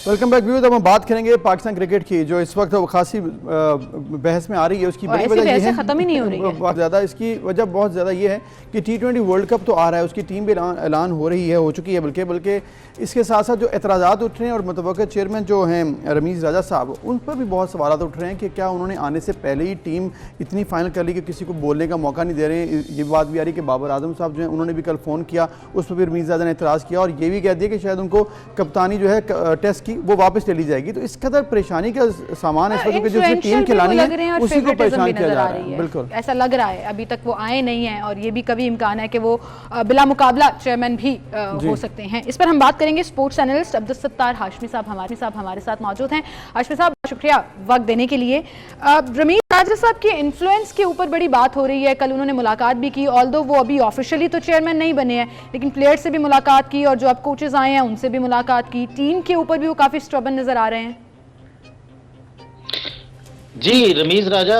Welcome back viewers. अब हम बात करेंगे पाकिस्तान क्रिकेट की, जो इस वक्त खासी बहस में आ रही है। उसकी बड़ी ऐसी वजह ये बहसें है, खत्म ही नहीं हो रही है। बहुत ज़्यादा इसकी वजह बहुत ज़्यादा ये है कि T20 वर्ल्ड कप तो आ रहा है, उसकी टीम भी ऐलान हो रही है, हो चुकी है बल्कि इसके साथ साथ जो एतराज़ात उठ रहे हैं और मुतवक्किल चेयरमैन जो हैं रमीज़ राजा साहब, उन पर भी बहुत सवाल उठ रहे हैं कि क्या उन्होंने आने से पहले ही टीम इतनी फाइनल कर ली कि किसी को बोलने का मौका नहीं दे रहे हैं। ये बात भी आ रही है कि बाबर आजम साहब जो हैं उन्होंने भी कल फ़ोन किया, उस पर भी रमीज़ राजा ने एतराज़ किया और ये भी कह दिया कि शायद उनको कप्तानी जो है टेस्ट की वो वापस ले ली जाएगी। तो इस कदर परेशानी का सामान है इस वक्त, जो टीम खिलानी है उसी को परेशान किया जा रहा है। बिल्कुल ऐसा लग रहा है, अभी तक वो आए नहीं है और ये भी कभी इम्कान है कि वो बिला मुकाबला चेयरमैन भी हो सकते हैं। इस पर हम बात करेंगे। स्पोर्ट्स एनालिस्ट अब्दुल सत्तार हाशमी साहब हमारे साथ मौजूद हैं। हाशमी साहब, शुक्रिया वक्त देने के लिए। रमीज राजा साहब के इन्फ्लुएंस के ऊपर बड़ी बात हो रही है। कल उन्होंने मुलाकात भी की, ऑल्दो वो अभी ऑफिशियली तो चेयरमैन नहीं बने हैं, लेकिन प्लेयर से भी मुलाकात की और जो अब कोचेज आए हैं उनसे भी मुलाकात की। टीम के ऊपर भी वो काफ़ी स्ट्रबन नजर आ रहे हैं। जी, रमीज राजा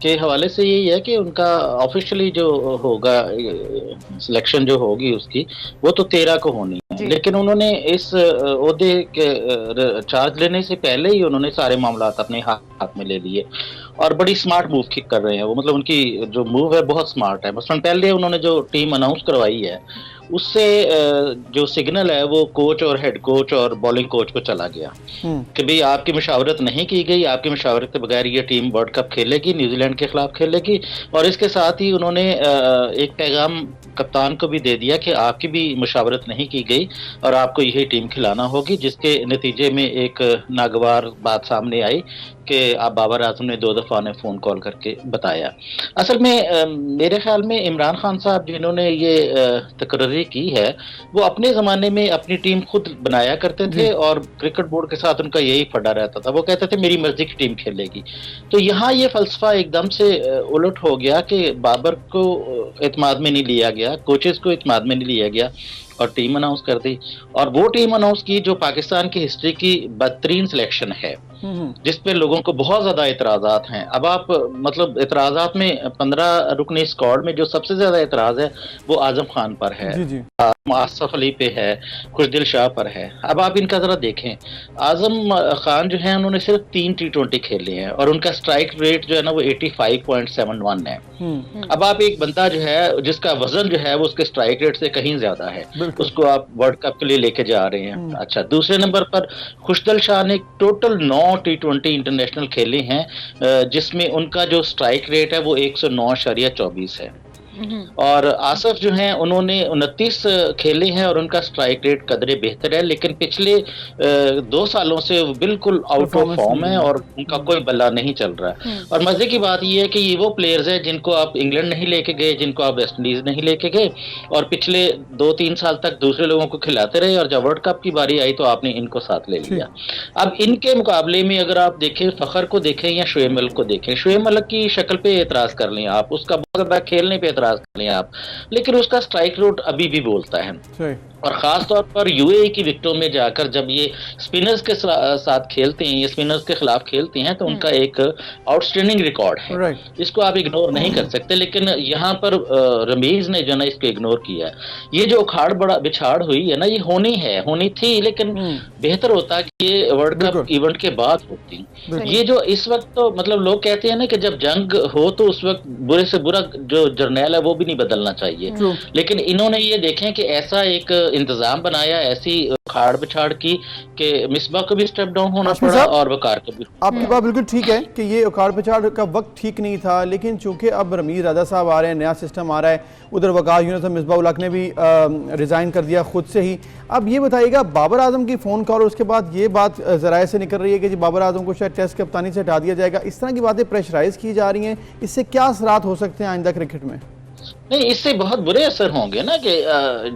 के हवाले से यही है कि उनका ऑफिशियली जो होगा सिलेक्शन जो होगी उसकी, वो तो 13 को होनी है, लेकिन उन्होंने इस ओहदे के चार्ज लेने से पहले ही उन्होंने सारे मामलात अपने हाथ में ले लिए और बड़ी स्मार्ट मूव कर रहे हैं वो। मतलब उनकी जो मूव है बहुत स्मार्ट है। मसलन पहले उन्होंने जो टीम अनाउंस करवाई है उससे जो सिग्नल है वो कोच और हेड कोच और बॉलिंग कोच को चला गया कि भाई आपकी मशावरत नहीं की गई, आपकी मशावरत के बगैर ये टीम वर्ल्ड कप खेलेगी, न्यूजीलैंड के खिलाफ खेलेगी। और इसके साथ ही उन्होंने एक पैगाम कप्तान को भी दे दिया कि आपकी भी मशावरत नहीं की गई और आपको यही टीम खिलाना होगी, जिसके नतीजे में एक नागवार बात सामने आई कि आप बाबर आजम ने 2 दफ़ा ने फ़ोन कॉल करके बताया। असल में मेरे ख्याल में इमरान खान साहब जिन्होंने ये तकर्री की है वो अपने ज़माने में अपनी टीम खुद बनाया करते थे और क्रिकेट बोर्ड के साथ उनका यही फड्डा रहता था। वो कहते थे मेरी मर्जी की टीम खेलेगी। तो यहाँ ये फ़लसफ़ा एकदम से उलट हो गया कि बाबर को एतमाद में नहीं लिया गया, कोचेज़ को एतमाद में नहीं लिया गया और टीम अनाउंस कर दी। और वो टीम अनाउंस की जो पाकिस्तान की हिस्ट्री की बदतरीन सिलेक्शन है, जिस पे लोगों को बहुत ज्यादा एतराज़ात हैं। अब आप मतलब एतराज़ात में 15 रुकनी स्क्वाड में जो सबसे ज्यादा एतराज़ है वो आजम खान पर है, आसफ अली पे है, खुशदिल शाह पर है। अब आप इनका जरा देखें, आजम खान जो है उन्होंने सिर्फ 3 T20 खेले हैं और उनका स्ट्राइक रेट जो है ना वो 85.71 है। अब आप एक बंदा जो है जिसका वजन जो है वो उसके स्ट्राइक रेट से कहीं ज्यादा है, उसको आप वर्ल्ड कप के लिए लेके जा रहे हैं। अच्छा, दूसरे नंबर पर खुशदिल शाह ने टोटल 9 T20 इंटरनेशनल खेले हैं जिसमें उनका जो स्ट्राइक रेट है वो 109.24 है। और आसफ जो हैं उन्होंने 29 खेले हैं और उनका स्ट्राइक रेट कदरे बेहतर है, लेकिन पिछले 2 सालों से वो बिल्कुल आउट ऑफ फॉर्म है और उनका कोई बल्ला नहीं चल रहा है। और मजे की बात यह है कि ये वो प्लेयर्स हैं जिनको आप इंग्लैंड नहीं लेके गए, जिनको आप वेस्ट इंडीज नहीं लेके गए और पिछले 2-3 साल तक दूसरे लोगों को खिलाते रहे और जब वर्ल्ड कप की बारी आई तो आपने इनको साथ ले लिया। अब इनके मुकाबले में अगर आप देखें, फखर को देखें या शुएब मलिक को देखें, शुएब मलिक की शक्ल पे एतराज कर लें आप, उसका खेलने पे एतराज कर लें आप, लेकिन उसका स्ट्राइक रेट अभी भी बोलता है। और ख़ास तौर पर यूएई की विकेटों में जाकर जब ये स्पिनर्स के साथ खेलते हैं, ये स्पिनर्स के खिलाफ खेलते हैं तो उनका एक आउटस्टैंडिंग रिकॉर्ड है, इसको आप इग्नोर नहीं कर सकते। लेकिन यहाँ पर रमीज ने जो ना इसको इग्नोर किया। ये जो उखाड़ बड़ा बिछाड़ हुई है ना, ये होनी थी, लेकिन बेहतर होता कि ये वर्ल्ड कप इवेंट के बाद होती। ये जो इस वक्त तो मतलब लोग कहते हैं ना कि जब जंग हो तो उस वक्त बुरे से बुरा जो जर्नैल है वो भी नहीं बदलना चाहिए, लेकिन इन्होंने ये देखें कि ऐसा एक इंतजाम बनाया, ऐसी खाड़ बिछाड़ की कि मिसबा को भी स्टेप डाउन होना हाशमी पड़ा साहब, और वकार को भी। आपकी बात बिल्कुल ठीक है कि ये उखाड़ पिछाड़ का वक्त ठीक नहीं था, लेकिन चूंकि अब रमीज राजा साहब आ रहे हैं, नया सिस्टम आ रहा है, उधर वकार यूनुस और मिसबा उल हक ने भी रिज़ाइन कर दिया खुद से ही। अब ये बताइएगा, बाबर आजम की फ़ोन कॉल और उसके बाद ये बात ज़राए से निकल रही है कि जी बाबर आजम को शायद टेस्ट कप्तानी से हटा दिया जाएगा, इस तरह की बातें प्रेशराइज की जा रही हैं, इससे क्या असरात हो सकते हैं आइंदा क्रिकेट में? नहीं, इससे बहुत बुरे असर होंगे ना कि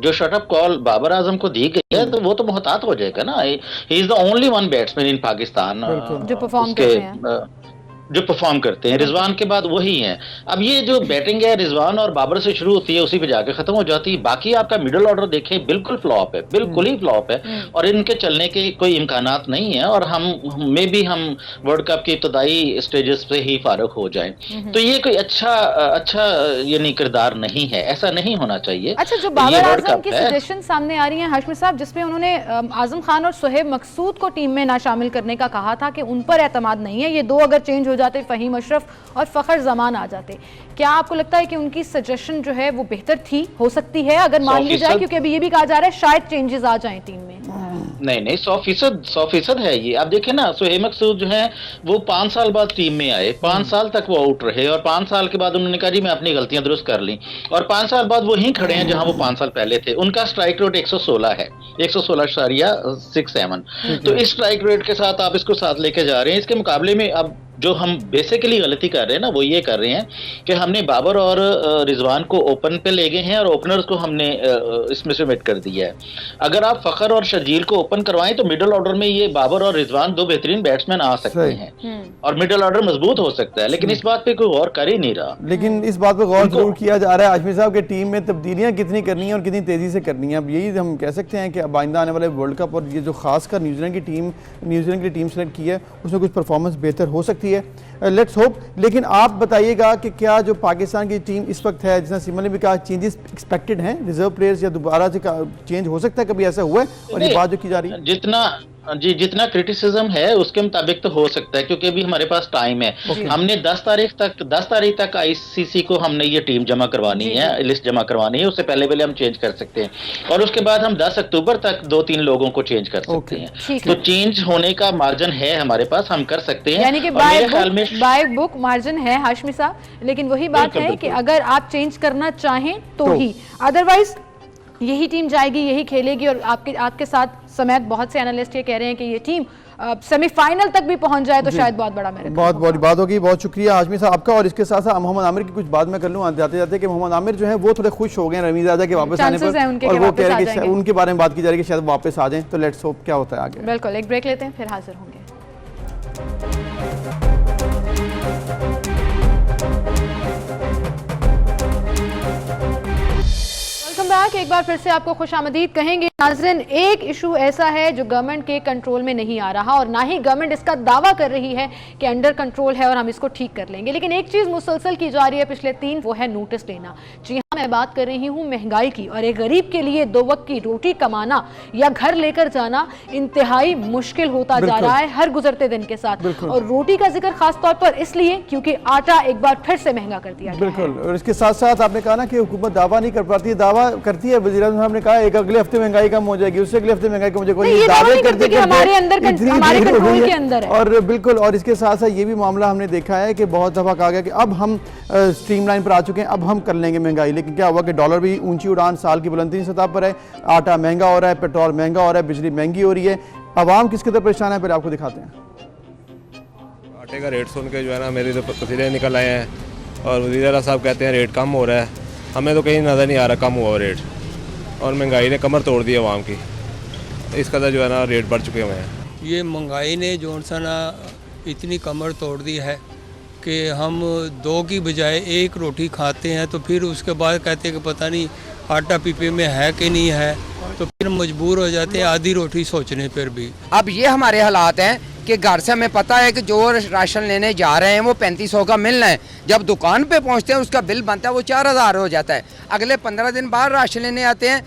जो शटअप कॉल बाबर आजम को दी गई है तो वो तो मोहतात हो जाएगा ना। He is the only one batsman इन पाकिस्तान जो परफॉर्म करते हैं, जो परफॉर्म करते हैं। रिजवान के बाद वही हैं। अब ये जो बैटिंग है रिजवान और बाबर से शुरू होती है, उसी पे जाके खत्म हो जाती है। बाकी आपका मिडिल ऑर्डर देखें, बिल्कुल फ्लॉप है, बिल्कुल ही फ्लॉप है और इनके चलने के कोई इम्कानात नहीं है और हम वर्ल्ड कप के इब्तदाई स्टेजेस पे ही फारुक हो जाएं। तो ये कोई अच्छा यानी किरदार नहीं है, ऐसा नहीं होना चाहिए। अच्छा, जो बाबर आजम की सजेशन सामने आ रही है हाशमी साहब, जिसमें उन्होंने आजम खान और सुहेब मकसूद को टीम में ना शामिल करने का कहा था कि उन पर एतमाद नहीं है, ये दो अगर चेंज हो जाते, फहीम अशरफ और फखर जमान आ जाते, क्या आपको लगता है कि उनकी सजेशन जो है वो बेहतर थी, हो सकती है अगर मान ली जाए? क्योंकि अभी ये भी कहा जा रहा है शायद चेंजेस आ जाएं टीम में। नहीं 100% है ये। आप देखें ना, सुहेब मकसूद जो है वो 5 साल बाद टीम में आए, 5 साल तक वो आउट रहे और 5 साल के बाद उन्होंने कहा जी मैं अपनी गलतियां दुरुस्त कर ली और 5 साल बाद वो वहीं खड़े हैं जहां वो 5 साल पहले थे। उनका स्ट्राइक रेट 116 है, 116.67। तो इस स्ट्राइक रेट के साथ आप इसको साथ लेके जा रहे हैं। इसके मुकाबले में अब जो हम बेसिकली गलती कर रहे हैं ना, वो ये कर रहे हैं कि हमने बाबर और रिजवान को ओपन पे ले गए हैं और ओपनर्स को हमने इसमें से मिट कर दिया है। अगर आप फखर और शर्जील को ओपन करवाएं तो मिडिल ऑर्डर में ये बाबर और रिजवान दो बेहतरीन बैट्समैन आ सकते हैं और मिडिल ऑर्डर मजबूत हो सकता है, लेकिन इस बात पे कोई गौर कर ही नहीं रहा। लेकिन इस बात पे गौर जरूर किया जा रहा है आजमी साहब कि टीम में तब्दीलियां कितनी करनी है और कितनी तेजी से करनी है। अब यही हम कह सकते हैं कि अब आइंदा आने वाले वर्ल्ड कप और ये जो खासकर न्यूजीलैंड की टीम सेलेक्ट की है उसमें कुछ परफॉर्मेंस बेहतर हो सकती है, लेट्स होप। लेकिन आप बताइएगा कि क्या जो पाकिस्तान की टीम इस वक्त है, जिसने सिमन ने भी कहा चेंजेस एक्सपेक्टेड हैं, रिजर्व प्लेयर्स या दोबारा से चेंज हो सकता है, कभी ऐसा हुआ है? और ये बात जो की जा रही है जितना क्रिटिसिज्म है उसके मुताबिक तो हो सकता है, क्योंकि अभी हमारे पास टाइम है। हमने 10 तारीख तक आईसीसी को हमने ये टीम जमा करवानी है, लिस्ट जमा करवानी है, उससे पहले हम चेंज कर सकते हैं और उसके बाद हम 10 अक्टूबर तक 2-3 लोगों को चेंज कर सकते हैं। तो चेंज होने का मार्जिन है हमारे पास, हम कर सकते हैं, यानी कि बाय बुक मार्जिन है हाशमी साहब। लेकिन वही बात है कि अगर आप चेंज करना चाहें तो ही, अदरवाइज यही टीम जाएगी, यही खेलेगी। और आपके साथ समेत बहुत से एनालिस्ट ये कह रहे हैं कि ये टीम सेमीफाइनल तक भी पहुंच जाए तो शायद बहुत बड़ा मेरे बहुत बड़ी बात होगी। बहुत शुक्रिया हाशमी साहब आपका। और इसके साथ साथ मोहम्मद आमिर की कुछ बात मैं कर लूँ जाते जाते कि मोहम्मद आमिर जो है वो थोड़े खुश हो गए रमीज राजा के वापस आने पर और वो कह रहे हैं कि उनके बारे में बात की जा रही है कि शायद वापस आ जाएं। तो लेट्स होप क्या होता है आगे। बिल्कुल, एक ब्रेक लेते हैं, फिर हाजिर होंगे। एक बार फिर से आपको खुशामदीद कहेंगे नाज़रीन। एक इशू ऐसा है जो गवर्नमेंट के कंट्रोल में नहीं आ रहा और ना ही गवर्नमेंट इसका दावा कर रही है कि अंडर कंट्रोल है और हम इसको ठीक कर लेंगे, लेकिन एक चीज़ मुसलसल की जा रही है पिछले 3, वो है नोटिस लेना। जी हाँ, मैं बात कर रही हूँ महंगाई की। और एक गरीब के लिए 2 वक्त की रोटी कमाना या घर लेकर जाना इंतहाई मुश्किल होता जा रहा है हर गुजरते दिन के साथ। और रोटी का जिक्र खास तौर पर इसलिए क्योंकि आटा एक बार फिर से महंगा कर दिया गया है। बिल्कुल, और इसके साथ साथ आपने कहा ना कि हुकूमत दावा नहीं कर पाती, दावा करती है। वज़ीर आज़म साहब ने कहा एक अगले हफ्ते महंगाई कम हो जाएगी, उससे अगले हफ्ते महंगाई कम हो जाएगी, दावे करते हमारे अंदर हमारे कंट्रोल के अंदर है। और बिल्कुल, और इसके साथ साथ ये भी मामला हमने देखा है कि बहुत दफा कहा गया कि अब हम स्ट्रीमलाइन पर आ चुके हैं, अब हम कर लेंगे महंगाई। लेकिन क्या हुआ कि डॉलर भी ऊंची उड़ान साल की बुलंदतरीन सतह पर है, आटा महंगा हो रहा है, पेट्रोल महंगा हो रहा है, बिजली महंगी हो रही है। अवाम किस कदर परेशान है, फिर आपको दिखाते हैं। आटे का रेट सुन के जो है ना मेरी तो पसीने निकल आए हैं और वज़ीर आला साहब कहते हैं रेट कम हो रहा है, हमें तो कहीं नज़र नहीं आ रहा कम हुआ रेट। और महंगाई ने कमर तोड़ दी आवाम की, इस कदर जो है ना रेट बढ़ चुके हुए हैं। ये महंगाई ने जो सा ना इतनी कमर तोड़ दी है कि हम 2 की बजाय 1 रोटी खाते हैं तो फिर उसके बाद कहते हैं कि पता नहीं आटा पीपे में है कि नहीं है, तो फिर मजबूर हो जाते हैं आधी रोटी सोचने पर भी। अब ये हमारे हालात हैं कि घर से हमें पता है कि जो राशन लेने जा रहे हैं वो 3500 का मिलना है, जब दुकान पे पहुंचते हैं उसका बिल बनता है वो 4000 हो जाता है। अगले 15 दिन बाद राशन लेने आते हैं,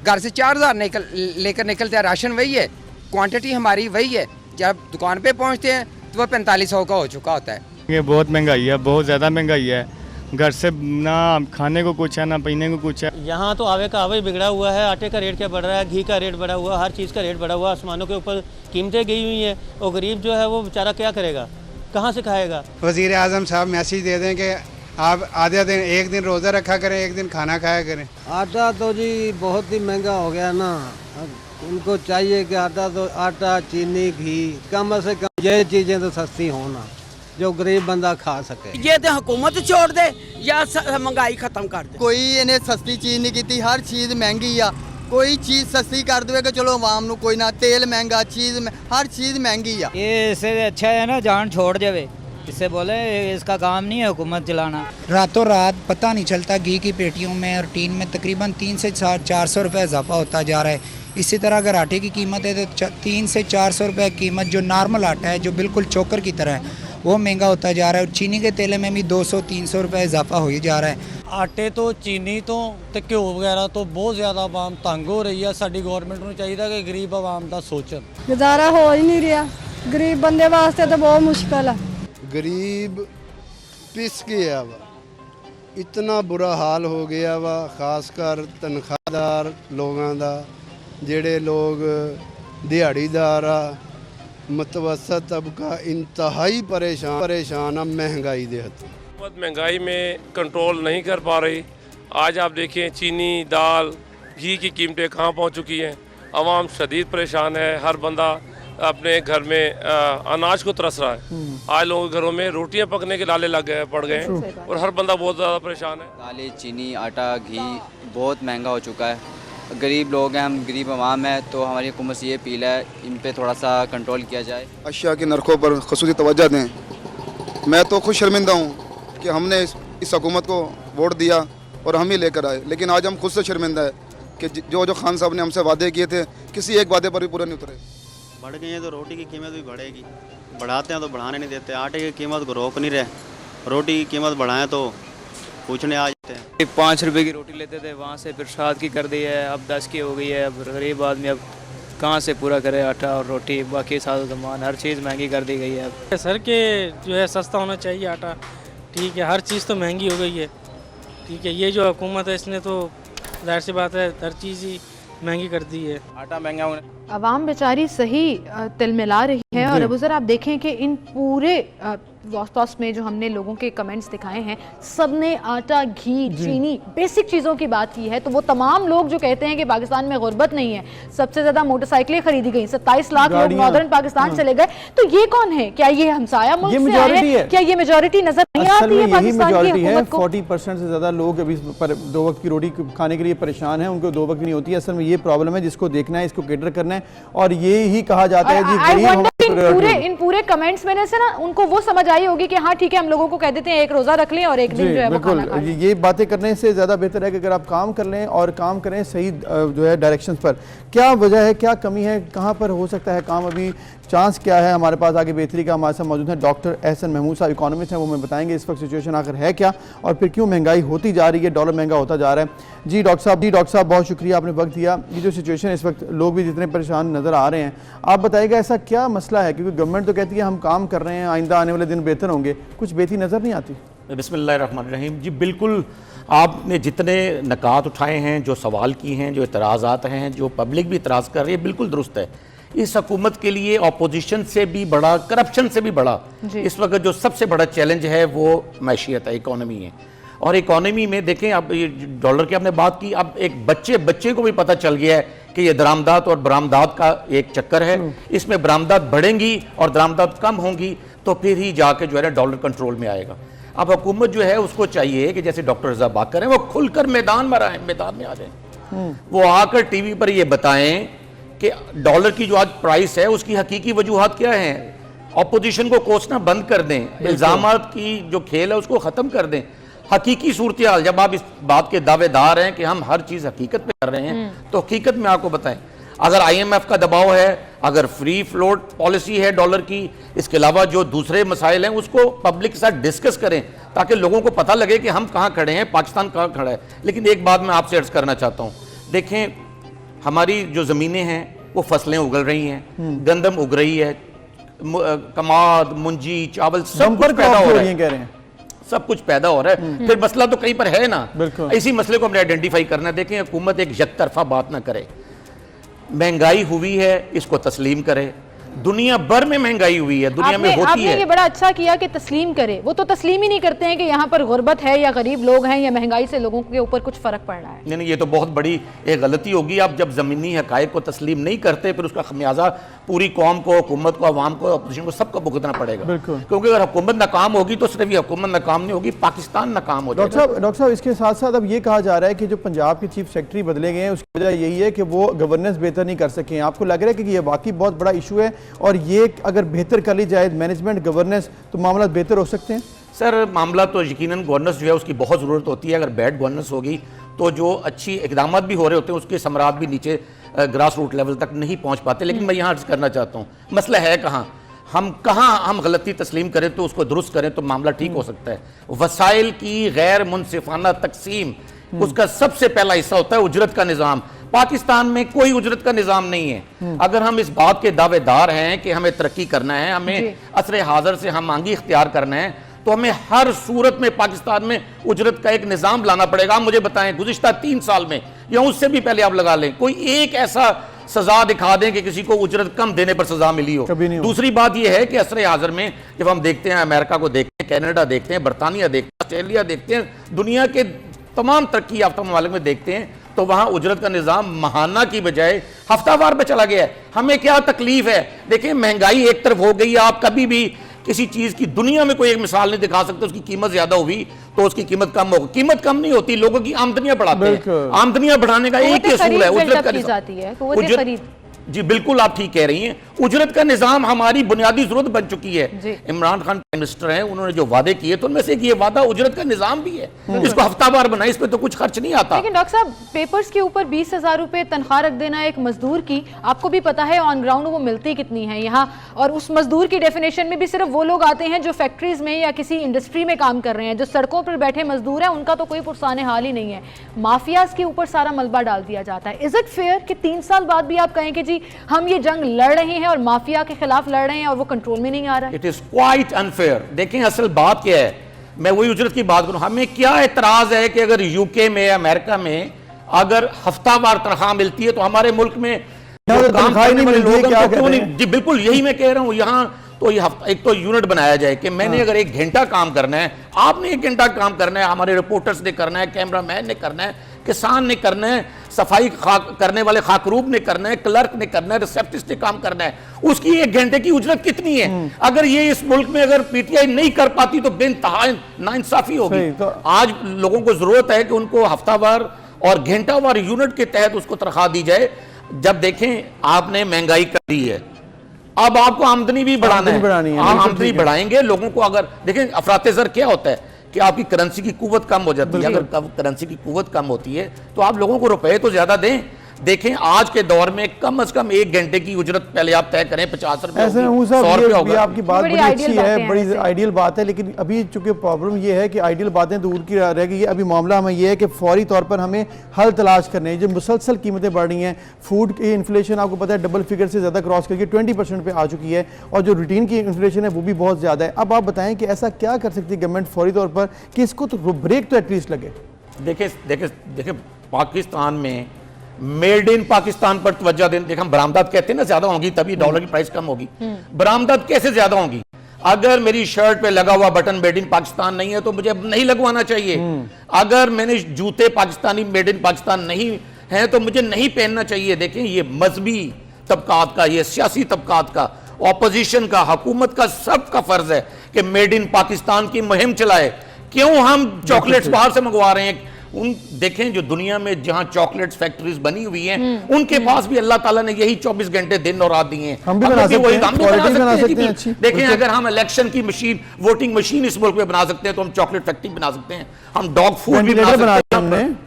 घर से 4000 लेकर निकलते हैं, राशन वही है, क्वांटिटी हमारी वही है, जब दुकान पे पहुंचते हैं तो वह 4500 का हो चुका होता है। ये बहुत महंगाई है, बहुत ज़्यादा महंगाई है। घर से ना खाने को कुछ है ना पीने को कुछ है। यहाँ तो आवे का आवे बिगड़ा हुआ है, आटे का रेट क्या बढ़ रहा है, घी का रेट बढ़ा हुआ, हर चीज़ का रेट बढ़ा हुआ, आसमानों के ऊपर कीमतें गई हुई हैं और गरीब जो है वो बेचारा क्या करेगा, कहाँ से खाएगा। वज़ीर आज़म साहब मैसेज दे दें कि आप आधे दिन एक दिन रोज़ा रखा करें, एक दिन खाना खाया करें। आटा तो जी बहुत ही महंगा हो गया ना, उनको चाहिए कि आटा चीनी घी कम से कम ये चीज़ें तो सस्ती हो ना, जो गरीब बंदा खा सके। ये तो हुकूमत छोड़ दे या महंगाई खत्म कर दे। कोई इन्हें सस्ती चीज़ नहीं की, हर चीज़ महंगी आ। कोई चीज़ सस्ती कर दे कि चलो आवाम नू कोई ना, तेल महंगा, हर चीज़ महंगी आ। ये इससे अच्छा है ना जान छोड़ जावे, इससे बोले इसका काम नहीं है हुकूमत चलाना। रातों रात पता नहीं चलता, घी की पेटियों में और टीन में तकरीबन 300 से 400 रुपये इजाफा होता जा रहा है। इसी तरह अगर आटे की कीमत है तो 300 से 400 रुपये कीमत जो नॉर्मल आटा है जो बिल्कुल चोकर की तरह है वो महंगा होता जा रहा है। और चीनी के तेल में भी 200-300 रुपये इजाफा हो ही जा रहा है। आटे तो चीनी तो ते घ्यो वगैरह तो बहुत ज़्यादा आवाम तंग हो रही है। साडी गौरमेंट ਨੂੰ ਚਾਹੀਦਾ कि गरीब आवाम ਦਾ सोचन। गुजारा हो ही नहीं रहा, गरीब बंदे वास्ते तो बहुत मुश्किल है। गरीब पिस गया वा, इतना बुरा हाल हो गया वा, खासकर तनख्वाहदार लोगों का, जेड़े लोग दिहाड़ीदार आ, मतवसत तबका इंतहाई परेशान महंगाई दे हथ। महंगाई में कंट्रोल नहीं कर पा रही। आज आप देखें चीनी, दाल, घी की कीमतें कहाँ पहुँच चुकी हैं। आवाम शदीद परेशान है, हर बंदा अपने घर में अनाज को तरस रहा है। आज लोगों के घरों में रोटियां पकने के लाले पड़ गए हैं और हर बंदा बहुत ज़्यादा परेशान है। दालें, चीनी, आटा, घी बहुत महंगा हो चुका है। गरीब लोग हैं, हम गरीब आवाम है, तो हमारी हुकूमत से ये अपील है इन पे थोड़ा सा कंट्रोल किया जाए। अशिया के नरखों पर ख़ुसूसी तवज्जो दें। मैं तो खुद शर्मिंदा हूँ कि हमने इस हुकूमत को वोट दिया और हम ही लेकर आए, लेकिन आज हम खुद से शर्मिंदा है कि जो खान साहब ने हमसे वादे किए थे किसी एक वादे पर भी पूरा नहीं उतरे। बढ़ गई है तो रोटी की कीमत भी बढ़ेगी, बढ़ाते हैं तो बढ़ाने नहीं देते। आटे की कीमत को रोक नहीं रहे, रोटी की कीमत बढ़ाएं तो पूछने आ जाते हैं। 5 रुपए की रोटी लेते थे, वहाँ से फिर 7 की कर दी है, अब 10 की हो गई है। अब गरीब आदमी अब कहाँ से पूरा करे आटा और रोटी, बाकी सारा सामान हर चीज़ महंगी कर दी गई है। सर के जो है सस्ता होना चाहिए आटा, ठीक है, हर चीज़ तो महंगी हो गई है, ठीक है। ये जो हुकूमत है इसने तो जाहिर सी बात है हर चीज़ ही महंगी कर दी है। आटा महंगा होने, आवाम बेचारी सही तिलमिला रही है। और अबू ज़र आप देखें कि इन पूरे वॉस्टॉस में जो हमने लोगों के कमेंट्स दिखाए हैं, सब ने आटा, घी, चीनी, बेसिक चीज़ों की बात की है। तो वो तमाम लोग जो कहते हैं कि पाकिस्तान में गुर्बत नहीं है, सबसे ज़्यादा मोटरसाइकिलें खरीदी गई, 27 लाख लोग नॉर्दर्न पाकिस्तान चले गए, तो ये कौन है? क्या ये हमसाया मुल्क से आए हैं? क्या ये मेजॉरिटी नजर नहीं आती है पाकिस्तान की हुकूमत को? 40% से ज़्यादा लोग अभी 2 वक्त की रोटी खाने के लिए परेशान हैं, उनको 2 वक्त नहीं होती है। असल में ये प्रॉब्लम है जिसको देखना है, इसको केटर करना है, और ये ही कहा जाता है जी इन पूरे कमेंट्स में से ना उनको वो समझ आई होगी कि हाँ ठीक है, हम लोगों को कह देते हैं एक रोजा रख लें और एक दिन जो है वो खाना खा लें। ये बातें करने से ज़्यादा बेहतर है कि अगर आप काम कर लें और काम करें सही जो है डायरेक्शंस पर। क्या वजह है, क्या कमी है, कहाँ पर हो सकता है काम, अभी चांस क्या है? हमारे पास आगे बेहतरी का हमारे साथ मौजूद है डॉक्टर एहसन महमूद साहब, इकोनॉमिस्ट हैं, वो हमें बताएंगे इस वक्त सिचुएशन आखिर है क्या और फिर क्यों महंगाई होती जा रही है, डॉलर महंगा होता जा रहा है। जी डॉक्टर साहब बहुत शुक्रिया, आपने वक्त दिया। ये जो सिचुएशन इस वक्त लोग भी जितने परेशान नज़र आ रहे हैं, आप बताइएगा ऐसा क्या मसला है? क्योंकि गवर्नमेंट तो कहती है हम काम कर रहे हैं, आइंदा आने वाले दिन बेहतर होंगे, कुछ बेहतरी नज़र नहीं आती। बिस्मिल्लाहिर्रहमानिर्रहीम। जी बिल्कुल, आपने जितने नकात उठाए हैं, जो सवाल किए हैं, जो इतराज़ात हैं, जो पब्लिक भी इतराज़ कर रही है, बिल्कुल दुरुस्त है। इस हुकूमत के लिए अपोजिशन से भी बड़ा, करप्शन से भी बड़ा इस वक्त जो सबसे बड़ा चैलेंज है वो मैशियत है, इकॉनमी है। और इकॉनमी में देखें, अब ये डॉलर की आपने बात की, अब एक बच्चे को भी पता चल गया है कि ये दरामदात और बरामदात का एक चक्कर है। इसमें बरामदात बढ़ेंगी और दरामदात कम होंगी तो फिर ही जाके जो है ना डॉलर कंट्रोल में आएगा। अब हुकूमत जो है उसको चाहिए कि जैसे डॉक्टर रज़ा बात करें, वो खुलकर मैदान में आए, मैदान में आ जाए, वो आकर टीवी पर ये बताएं कि डॉलर की जो आज प्राइस है उसकी हकीकी वजूहात क्या है। अपोजिशन को कोसना बंद कर दें, इल्ज़ामात की जो खेल है उसको ख़त्म कर दें। हकीकी सूरत हाल, जब आप इस बात के दावेदार हैं कि हम हर चीज़ हकीकत में कर रहे हैं, तो हकीकत में आपको बताएं। अगर IMF का दबाव है, अगर फ्री फ्लोट पॉलिसी है डॉलर की, इसके अलावा जो दूसरे मसाइल हैं उसको पब्लिक के साथ डिस्कस करें ताकि लोगों को पता लगे कि हम कहाँ खड़े हैं, पाकिस्तान कहाँ खड़ा है। लेकिन एक बात मैं आपसे अर्ज करना चाहता हूँ, देखें हमारी जो ज़मीनें हैं वो फसलें उगल रही हैं, गंदम उग रही है, कमाद, मुंजी, चावल सब कुछ पैदा हो रहा है, कह रहे हैं सब कुछ पैदा हो रहा है, फिर मसला तो कहीं पर है ना। बिल्कुल। इसी मसले को हमने आइडेंटिफाई करना है। देखें, हुकूमत एक यकतरफा बात ना करे। महंगाई हुई है, इसको तस्लीम करे। दुनिया भर में महंगाई हुई है, दुनिया में होती आपने है। ये बड़ा अच्छा किया कि तस्लीम करे। वो तो तस्लीम ही नहीं करते हैं कि यहाँ पर गुर्बत है या गरीब लोग हैं या महंगाई से लोगों के ऊपर कुछ फर्क पड़ रहा है। नहीं, ये तो बहुत बड़ी एक गलती होगी। आप जब ज़मीनी हक़ाइक़ को तस्लीम नहीं करते, फिर उसका खमियाजा पूरी कौम को, हुकूमत को, अवाम को, अपोजिशन को, सबको भुगतना पड़ेगा। क्योंकि अगर हुकूमत नाकाम होगी तो सिर्फ ये हुकूमत नाकाम नहीं होगी, पाकिस्तान नाकाम हो जाएगा। डॉक्टर साहब, इसके साथ साथ अब ये कहा जा रहा है कि जो पंजाब के चीफ सेक्रेटरी बदले गए हैं उसकी वजह यही है कि वो गवर्नेंस बेहतर नहीं कर सके। आपको लग रहा है कि ये वाकई बहुत बड़ा इशू है, और ये अगर बेहतर कर ली जाए मैनेजमेंट, गवर्नेंस, तो मामला बेहतर हो सकते हैं? सर, मामला तो यकीनन गवर्नेंस जो है उसकी बहुत ज़रूरत होती है। अगर बैड गवर्नेंस होगी तो जो अच्छी इकदाम भी हो रहे होते हैं उसके समरात भी नीचे ग्रास रूट लेवल तक नहीं पहुंच पाते। लेकिन मैं यहाँ अर्ज करना चाहता हूँ, मसला है कहाँ हम गलती तस्लीम करें तो उसको दुरुस्त करें तो मामला ठीक हो सकता है। वसाइल की गैर मुनसिफाना तकसीम, उसका सबसे पहला हिस्सा होता है उजरत का निज़ाम। पाकिस्तान में कोई उजरत का निज़ाम नहीं है। अगर हम इस बात के दावेदार हैं कि हमें तरक्की करना है, हमें असरे हाज़र से हम आंगी इख्तियार करना है, तो हमें हर सूरत में पाकिस्तान में उजरत का एक निज़ाम लाना पड़ेगा। आप मुझे बताएं, गुज़िश्ता 3 साल में या उससे भी पहले आप लगा लें, कोई एक ऐसा सजा दिखा दें कि किसी को उजरत कम देने पर सजा मिली हो। दूसरी बात यह है कि असरे हाज़र में जब हम देखते हैं, अमेरिका को देखते हैं, कनाडा देखते हैं, बरतानिया देखते हैं, ऑस्ट्रेलिया देखते हैं, दुनिया के तमाम तरक्की याफ्ता ममालिक में देखते हैं, तो वहां उजरत का निज़ाम माहाना की बजाय हफ्तावार पे चला गया है। हमें क्या तकलीफ है? देखिए, महंगाई एक तरफ हो गई, आप कभी भी किसी चीज की दुनिया में कोई एक मिसाल नहीं दिखा सकते उसकी कीमत ज्यादा हुई तो उसकी कीमत कम होगी। कीमत कम नहीं होती, लोगों की आमदनियां बढ़ाते हैं। आमदनियां बढ़ाने का एक ही असूल है, उजरत का। जी बिल्कुल, आप ठीक कह रही हैं। उजरत का निजाम हमारी बुनियादी जरूरत बन चुकी है। इमरान खान प्राइम मिनिस्टर हैं, उन्होंने जो वादे किए तो उनमें से ये वादा उजरत का निजाम भी है। इसको हफ्तावार बनाए, इस पे तो कुछ खर्च नहीं आता। लेकिन डॉक्टर साहब, पेपर्स के ऊपर 20,000 रुपए तनख्वाह रख देना एक मजदूर की, आपको भी पता है ऑन ग्राउंड वो मिलती कितनी है यहाँ। और उस मजदूर की डेफिनेशन में भी सिर्फ वो लोग आते हैं जो फैक्ट्रीज में या किसी इंडस्ट्री में काम कर रहे हैं। जो सड़कों पर बैठे मजदूर हैं उनका तो कोई पुरसाने हाल ही नहीं है। माफियाज के ऊपर सारा मलबा डाल दिया जाता है। इज इट फेयर कि 3 साल बाद भी आप कहें कि जी हम ये जंग लड़ रहे हैं और माफिया के खिलाफ लड़ रहे हैं और वो कंट्रोल में नहीं आ रहा है? It is quite unfair. देखें, असल बात क्या है, मैं वही उजरत की बात करूं, हमें क्या एतराज है कि अगर यूके में, अमेरिका में अगर हफ्तावार तनख्वाह मिलती है तो हमारे मुल्क में काम करने वाले लोगों को क्यों नहीं? जी बिल्कुल, यही मैं कह रहा हूं। यहाँ तो ये एक तो यूनिट बनाया जाए कि मैंने अगर 1 घंटा काम करना है, आपने 1 घंटा काम करना है, हमारे रिपोर्टर्स ने करना है, कैमरामैन ने करना है, किसान ने करना है, सफाई करने वाले खाकरूब ने करना है, क्लर्क ने करना है, रिसेप्टिस्ट ने काम करना है, उसकी 1 घंटे की उजरत कितनी है? अगर ये इस मुल्क में अगर पीटीआई नहीं कर पाती तो बेइंतहा नाइंसाफी होगी। तो आज लोगों को जरूरत है कि उनको हफ्तावार और घंटावार यूनिट के तहत उसको तनख्वाह दी जाए। जब देखें, आपने महंगाई कर दी है, अब आपको आमदनी भी बढ़ाना है। आमदनी बढ़ाएंगे लोगों को। अगर देखें, अफरात-ए-ज़र क्या होता है कि आपकी करेंसी की कुव्वत कम हो जाती है। अगर करेंसी की कुव्वत कम होती है तो आप लोगों को रुपए तो ज्यादा दें। देखें, आज के दौर में कम से कम 1 घंटे की उजरत पहले आप तय करें, 50 रुपए होगी, 100 रुपए होगा। आपकी बात बड़ी अच्छी है, बड़ी आइडियल बात है, लेकिन अभी चूंकि प्रॉब्लम ये है कि आइडियल बातें दूर की रह गई है। अभी मामला हमें ये है कि फौरी तौर पर हमें हल तलाश करने हैं। जो मुसलसल कीमतें बढ़ रही हैं, फूड की इन्फ्लेशन आपको पता है डबल फिगर से ज़्यादा क्रॉस करके 20% पे आ चुकी है, और जो रूटीन की इन्फ्लेशन है वो भी बहुत ज़्यादा है। अब आप बताएं कि ऐसा क्या कर सकती है गवर्नमेंट फौरी तौर पर कि इसको तो ब्रेक तो एटलीस्ट लगे? देखिए पाकिस्तान में मेड इन पाकिस्तान पर तवज्जो दें। देखिए, हम बरामदात कहते हैं ना ज्यादा होंगी तभी डॉलर की प्राइस कम होगी। बरामदात कैसे ज्यादा होंगी? अगर मेरी शर्ट पे लगा हुआ बटन मेड इन पाकिस्तान नहीं है तो मुझे नहीं लगवाना चाहिए। अगर मैंने जूते पाकिस्तानी मेड इन पाकिस्तान नहीं है तो मुझे नहीं पहनना चाहिए। देखें, ये मजहबी तबकात का, ये सियासी तबकात का, ऑपोजिशन का, हुकूमत का, सबका फर्ज है कि मेड इन पाकिस्तान की मुहिम चलाए। क्यों हम चॉकलेट्स बाहर से मंगवा रहे हैं? देखें, जो दुनिया में जहां चॉकलेट्स फैक्ट्रीज बनी हुई हैं, उनके पास भी अल्लाह ताला ने यही 24 घंटे दिन और रात दिए हैं। हम भी बना सकते हैं। देखें, अगर हम इलेक्शन की मशीन, वोटिंग मशीन इस मुल्क में बना सकते हैं तो हम चॉकलेट फैक्ट्री बना सकते हैं, हम डॉग फूड भी बना सकते हैं।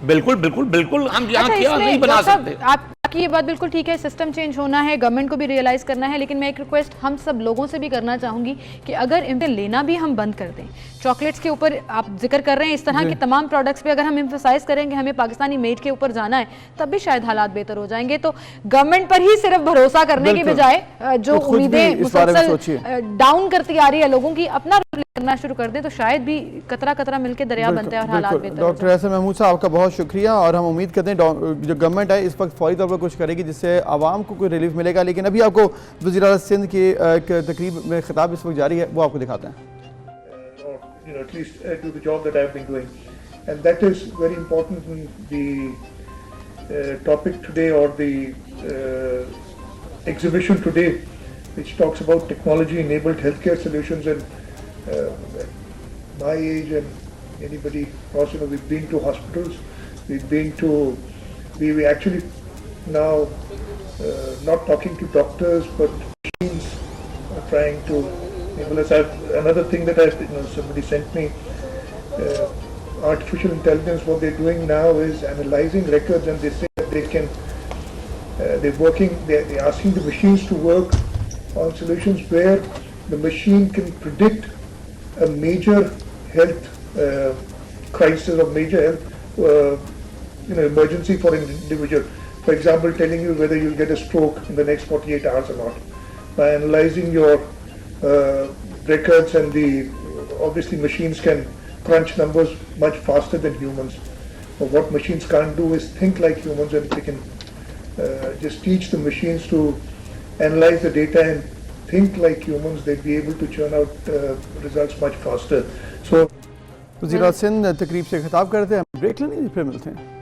बिल्कुल बिल्कुल बिल्कुल, हम यहाँ क्या नहीं बना सकते। आपकी ये बात बिल्कुल ठीक है, सिस्टम चेंज होना है, गवर्नमेंट को भी रियलाइज करना है। लेकिन मैं एक रिक्वेस्ट हम सब लोगों से भी करना चाहूंगी कि अगर इनसे लेना भी हम बंद कर दें, चॉकलेट्स के ऊपर आप जिक्र कर रहे हैं, इस तरह के तमाम प्रोडक्ट्स पे अगर हम एम्फसाइज करेंगे हमें पाकिस्तानी मेड के ऊपर जाना है, तब भी शायद हालात बेहतर हो जाएंगे। तो गवर्नमेंट पर ही सिर्फ भरोसा करने के बजाय जो उम्मीदें मुसलसल डाउन करती आ रही है लोगों की, अपना करना शुरू कर दें तो शायद भी कतरा कतरा मिलकर दरिया बनता है और हालात बेहतर हो डॉक्टर एहसन महमूद साहब आपका बहुत शुक्रिया, और हम उम्मीद करते हैं जो गवर्नमेंट है इस वक्त फौरी तौर पर कुछ करेगी जिससे आवाम को कोई रिलीफ मिलेगा। लेकिन अभी आपको वज़ीर आला सिंध की एक तकरीब में खिताब इस वक्त जारी है, वो आपको दिखाते हैं। At least do the job that I've been doing, and that is very important in the topic today, or the exhibition today, which talks about technology-enabled healthcare solutions. And my age and anybody else, we've been to hospitals, we actually now not talking to doctors, but machines are trying to enable us. Another thing that somebody sent me, artificial intelligence, what they're doing now is analyzing records, and they say that they can, they're asking the machines to work on solutions where the machine can predict a major health crisis or major health emergency for an individual. For example, telling you whether you'll get a stroke in the next 48 hours or not. By analyzing your records, and obviously machines can crunch numbers much faster than humans. But what machines can't do is think like humans, and they can just teach the machines to analyze the data and think like humans. They'd be able to churn out results much faster. So वज़ीर आला सिंध तकरीब से खिताब करते हैं, ब्रेक लेंगे फिर मिलते हैं।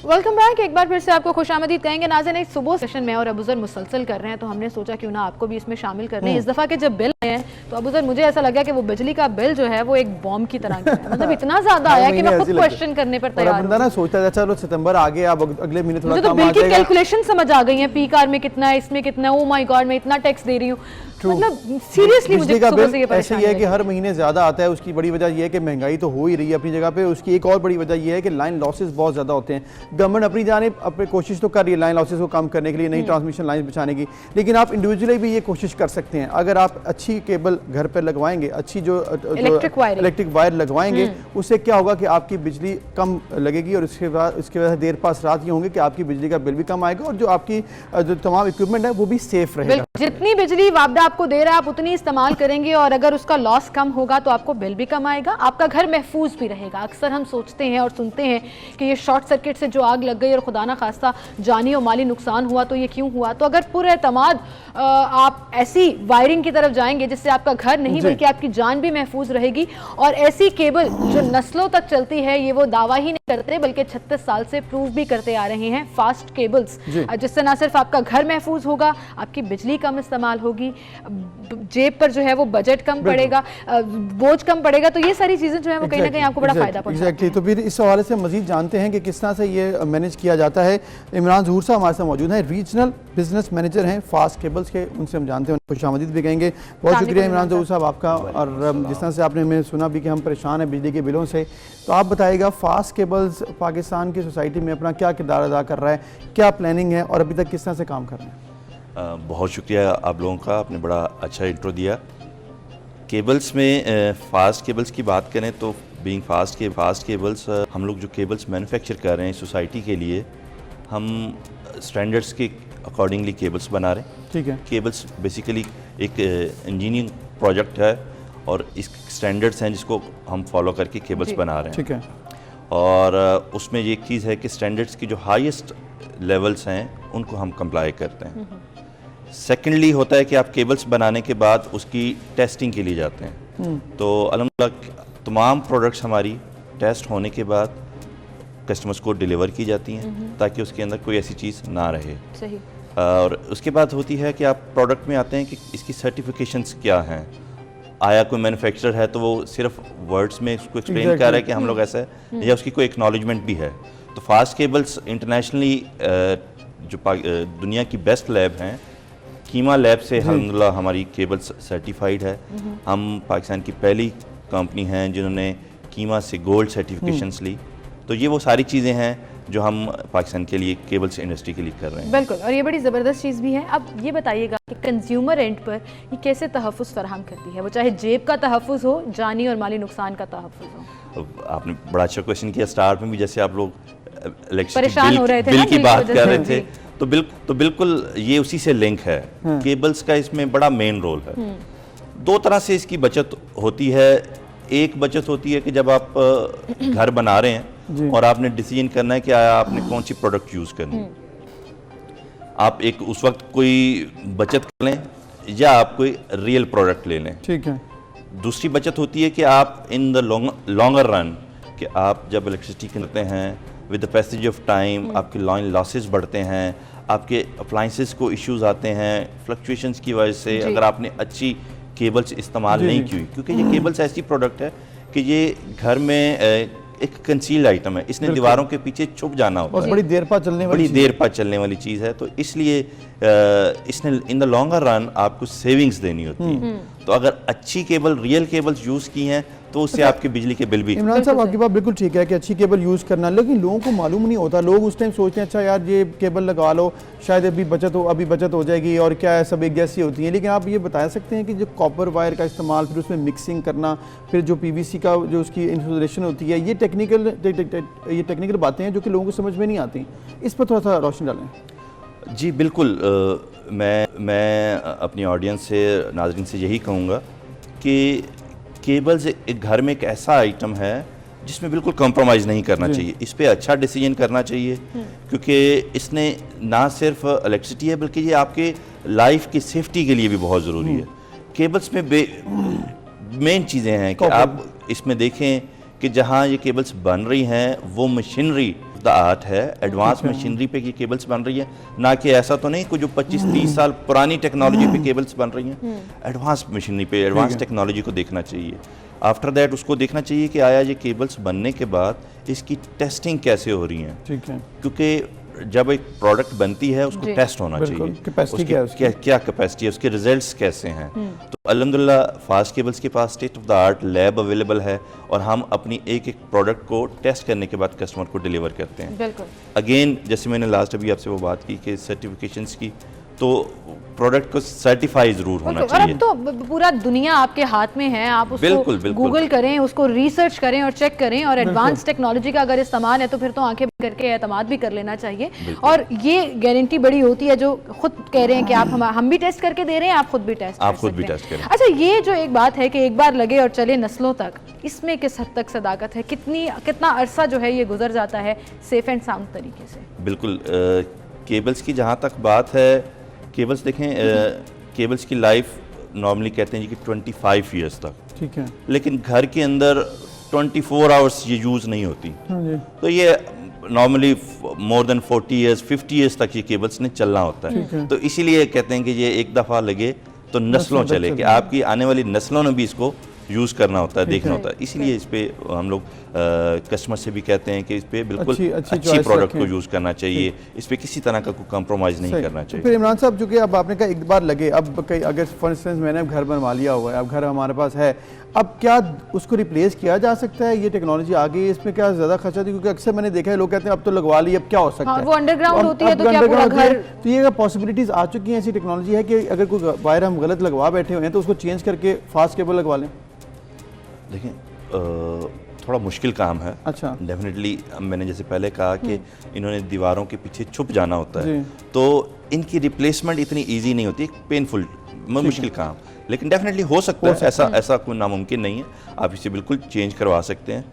वेलकम बैक, एक बार फिर से आपको खुशामदीद कहेंगे। नाज़रीन, एक सुबह सेशन में और अबूज़र मुसलसल कर रहे हैं, तो हमने सोचा क्यों ना आपको भी इसमें शामिल कर लें। इस दफ़ा के जब बिल आए हैं तो अबूज़र मुझे ऐसा लगा कि वो बिजली का बिल जो है वो एक बॉम्ब की तरह है, मतलब इतना ज़्यादा आया कि मैं खुद क्वेश्चन करने पर तैयार बंदा ना सोचता है चलो सितंबर आ गया, अब अगले महीने थोड़ा मुझे तो बिल की कैलकुलेशन समझ आ गई है, पी कार में कितना है, इसमें कितना है, ओ माय गॉड मैं इतना टैक्स दे रही हूँ। मतलब सीरियसली मुझे सुबह से ये ऐसे ही है कि हर महीने ज़्यादा आता है। उसकी बड़ी वजह यह है कि महंगाई तो हो ही रही है अपनी जगह पे, उसकी एक और बड़ी वजह यह है कि लाइन लॉसेस बहुत ज़्यादा होते हैं। गवर्नमेंट अपनी जानिब अपनी कोशिश तो कर रही है लाइन लॉसेस को कम करने के लिए, नई ट्रांसमिशन लाइन बिछाने की, लेकिन आप इंडिविजुअली भी ये कोशिश कर सकते हैं। अगर आप अच्छी केबल घर पर लगवाएंगे, अच्छी जो इलेक्ट्रिक वायर लगवाएंगे, उससे क्या होगा कि आपकी बिजली कम लगेगी, और उसके बाद देर पास रात ये होंगे कि आपकी बिजली का बिल भी कम आएगा, और जो आपकी जो तमाम इक्विपमेंट है वो भी सेफ रहेगा। जितनी बिजली वापदा आपको दे रहा है आप उतनी इस्तेमाल करेंगे, और अगर उसका लॉस कम होगा तो आपको बिल भी कम आएगा, आपका घर महफूज भी रहेगा। अक्सर हम सोचते हैं और सुनते हैं कि ये शॉर्ट सर्किट से जो आग लग गई और खुदा ना खास्ता जानी और माली नुकसान हुआ तो ये क्यों हुआ। तो अगर पूरे एतमाद आप ऐसी वायरिंग की तरफ जाएंगे जिससे आपका घर नहीं बल्कि आपकी जान भी महफूज रहेगी, और ऐसी केबल जो नस्लों तक चलती है, ये वो दावा ही नहीं करते बल्कि 36 साल से प्रूव भी करते आ रहे हैं, फास्ट केबल्स, जिससे ना सिर्फ आपका घर महफूज होगा, आपकी बिजली कम इस्तेमाल होगी, जेब पर जो है वो बजट कम पड़ेगा, बोझ कम पड़ेगा। तो ये सारी चीजें जो है वो कहीं ना कहीं आपको बड़ा फायदा पहुंचाती हैं। तो फिर इस हवाले से मजीद जानते हैं कि किस तरह से ये मैनेज किया जाता है। इमरान ज़हूर साहब हमारे साथ मौजूद हैं, रीजनल बिजनेस मैनेजर हैं फास्ट केबल्स के, उनसे हम जानते हैं, खुशामदीद भी कहेंगे। बहुत शुक्रिया इमरान ज़हूर साहब आपका। और जिस तरह से आपने हमें सुना भी कि हम परेशान हैं बिजली के बिलों से, तो आप बताइएगा फास्ट केबल्स पाकिस्तान की सोसाइटी में अपना क्या किरदार अदा कर रहा है, क्या प्लानिंग है, और अभी तक किस तरह से काम कर रहे हैं? बहुत शुक्रिया आप लोगों का, आपने बड़ा अच्छा इंट्रो दिया। केबल्स में फ़ास्ट केबल्स की बात करें तो बीइंग फास्ट केबल्स हम लोग जो केबल्स मैन्युफैक्चर कर रहे हैं सोसाइटी के लिए, हम स्टैंडर्ड्स के अकॉर्डिंगली केबल्स बना रहे हैं। ठीक है। केबल्स बेसिकली एक इंजीनियरिंग प्रोजेक्ट है, और इस स्टैंडर्ड्स हैं जिसको हम फॉलो करके केबल्स बना रहे हैं। ठीक है। और उसमें ये एक चीज़ है कि स्टैंडर्ड्स की जो हाईएस्ट लेवल्स हैं उनको हम कंप्लाई करते हैं। सेकेंडली होता है कि आप केबल्स बनाने के बाद उसकी टेस्टिंग के लिए जाते हैं, तो अल्हम्दुलिल्लाह तमाम प्रोडक्ट्स हमारी टेस्ट होने के बाद कस्टमर्स को डिलीवर की जाती हैं, ताकि उसके अंदर कोई ऐसी चीज़ ना रहे। सही। और उसके बाद होती है कि आप प्रोडक्ट में आते हैं कि इसकी सर्टिफिकेशंस क्या हैं। आया कोई मैन्युफैक्चरर है तो वो सिर्फ वर्ड्स में उसको एक्सप्लेन कर रहा है कि हम लोग ऐसा है, या उसकी कोई एक्नॉलेजमेंट भी है। तो फास्ट केबल्स इंटरनेशनली जो दुनिया की बेस्ट लैब हैं, कीमा लैब से अल्हम्दुलिल्लाह हमारी केबल्स सर्टिफाइड है। हम पाकिस्तान की पहली कंपनी हैं जिन्होंने कीमा से गोल्ड सर्टिफिकेशंस ली। तो ये वो सारी चीज़ें हैं जो हम पाकिस्तान के लिए केबल्स इंडस्ट्री के लिए कर रहे हैं। बिल्कुल, और ये बड़ी ज़बरदस्त चीज़ भी है। अब ये बताइएगा कि कंज्यूमर एंड पर ये कैसे तहफ़्फ़ुज़ फराहम करती है, वो चाहे जेब का तहफ़्फ़ुज़ हो, जानी और माली नुकसान का तहफ़्फ़ुज़ हो। आपने बड़ा अच्छा क्वेश्चन किया। स्टार्ट में भी जैसे आप लोग परेशान हो रहे थे बिल ना की बिल बात की कर वजह रहे से। थे, तो बिल्कुल ये उसी से लिंक है। केबल्स का इसमें बड़ा मेन रोल है। दो तरह से इसकी बचत होती है। एक बचत होती है कि जब आप घर बना रहे हैं और आपने डिसीजन करना है कि आया आपने कौन सी प्रोडक्ट यूज़ करनी है, आप एक उस वक्त कोई बचत कर लें या आप कोई रियल प्रोडक्ट ले लें। ठीक है। दूसरी बचत होती है कि आप इन द लॉन्गर रन कि आप जब इलेक्ट्रिसिटी करते हैं with the passage of time आपके लाइन लॉसेस बढ़ते हैं, आपके अप्लाइंसेस को इश्यूज आते हैं फ्लक्चुएशंस की वजह से, अगर आपने अच्छी केबल्स इस्तेमाल नहीं की हुई, क्योंकि ये केबल्स ऐसी प्रोडक्ट है कि ये घर में एक कंसील्ड आइटम है, इसने दीवारों के पीछे छुप जाना होता है, बड़ी देर बाद चलने वाली चीज़ है। तो इसलिए इसने इन द लॉन्गर रन आपको सेविंग्स देनी होती है। तो अगर अच्छी केबल, रियल केबल्स यूज़ की हैं तो उससे आपके बिजली के बिल भी। इमरान साहब आपकी बात बिल्कुल ठीक है कि अच्छी केबल यूज़ करना, लेकिन लोगों को मालूम नहीं होता। लोग उस टाइम सोचते हैं अच्छा यार ये केबल लगा लो, शायद अभी बचत हो जाएगी, और क्या है सब एक जैसी होती हैं। लेकिन आप ये बता सकते हैं कि जो कॉपर वायर का इस्तेमाल, फिर उसमें मिक्सिंग करना, फिर जो PVC का जो उसकी इंस्टॉलेशन होती है, ये टेक्निकल बातें हैं जो कि लोगों को समझ में नहीं आती। इस पर थोड़ा सा रोशनी डालें। जी बिल्कुल, मैं अपनी ऑडियंस से, नाज़रीन से यही कहूँगा कि केबल्स एक घर में एक ऐसा आइटम है जिसमें बिल्कुल कॉम्प्रोमाइज़ नहीं करना चाहिए। इस पे अच्छा डिसीजन करना चाहिए, क्योंकि इसने ना सिर्फ इलेक्ट्रिसिटी है बल्कि ये आपके लाइफ की सेफ्टी के लिए भी बहुत ज़रूरी है। केबल्स में मेन चीज़ें हैं कि आप इसमें देखें कि जहाँ ये केबल्स बन रही हैं वो मशीनरी द आर्ट है, एडवांस मशीनरी पे ये केबल्स बन रही है, ना कि ऐसा तो नहीं कि जो 25-30 साल पुरानी टेक्नोलॉजी पे केबल्स बन रही हैं। एडवांस मशीनरी पे, एडवांस टेक्नोलॉजी को देखना चाहिए। आफ्टर दैट उसको देखना चाहिए कि आया ये केबल्स बनने के बाद इसकी टेस्टिंग कैसे हो रही है, क्योंकि जब एक प्रोडक्ट बनती है उसको टेस्ट होना चाहिए, क्या कैपेसिटी है, उसके रिजल्ट्स कैसे हैं। तो अल्हम्दुलिल्लाह फास्ट केबल्स के पास state of the art lab available है और हम अपनी एक एक प्रोडक्ट को टेस्ट करने के बाद कस्टमर को डिलीवर करते हैं। अगेन जैसे मैंने लास्ट अभी आपसे वो बात की कि सर्टिफिकेशंस की, तो प्रोडक्ट को सर्टिफाई जरूर होना चाहिए। अब तो पूरा दुनिया आपके हाथ में है, आप उसको बिल्कुल गूगल करें, उसको रिसर्च करें और चेक करें, और एडवांस टेक्नोलॉजी का अगर इस्तेमाल है तो फिर तो आंखें बंद करके एतमाद भी कर लेना चाहिए। और ये गारंटी बड़ी होती है जो खुद कह रहे हैं कि आप हम भी टेस्ट करके दे रहे हैं, आप खुद भी टेस्ट करें। अच्छा, ये जो एक बात है कि एक बार लगे और चले नस्लों तक, इसमें किस हद तक सदाकत है, कितना अरसा जो है ये गुजर जाता है सेफ एंड साउंड तरीके से? बिल्कुल, केबल्स की जहाँ तक बात है, केबल्स देखें, केबल्स की लाइफ नॉर्मली कहते हैं कि 25 ईयर्स तक, ठीक है, लेकिन घर के अंदर 24 आवर्स ये यूज़ नहीं होती। तो ये normally more than 40 years, 50 years तक ये केबल्स ने चलना होता है। तो इसीलिए कहते हैं कि ये एक दफ़ा लगे तो नस्लों चले, कि आपकी आने वाली नस्लों ने भी इसको यूज़ करना होता है, देखना होता है। इसीलिए इस पे हम लोग कस्टमर से भी कहते हैं कि इस पे बिल्कुल अच्छी प्रोडक्ट को यूज़ करना चाहिए, इस पे किसी तरह का कोई कंप्रोमाइज़ नहीं करना चाहिए। फिर इमरान साहब, जो कि अब आपने कहा एक बार लगे, अब कई अगर फॉर इंस्टेंस मैंने घर बनवा लिया हुआ है, अब घर हमारे पास है, अब क्या उसको रिप्लेस किया जा सकता है? ये टेक्नोलॉजी आ गई है, इसमें क्या ज़्यादा खर्चा थी? क्योंकि अक्सर मैंने देखा है लोग कहते हैं अब तो लगवा ली, अब क्या हो सकता है? वो अंडरग्राउंड होती है तो क्या पूरा घर? तो ये पॉसिबिलिटीज़ आ चुकी हैं, ऐसी टेक्नोलॉजी है कि अगर कोई वायर हम गलत लगवा बैठे हुए हैं तो उसको चेंज करके फास्ट केबल लगवा लें? देखें, थोड़ा मुश्किल काम है। अच्छा, डेफिनेटली मैंने जैसे पहले कहा कि इन्होंने दीवारों के पीछे छुप जाना होता है, तो इनकी रिप्लेसमेंट इतनी इजी नहीं होती, पेनफुल मुश्किल काम, लेकिन डेफिनेटली हो सकता है। ऐसा कोई नामुमकिन नहीं है, आप इसे बिल्कुल चेंज करवा सकते हैं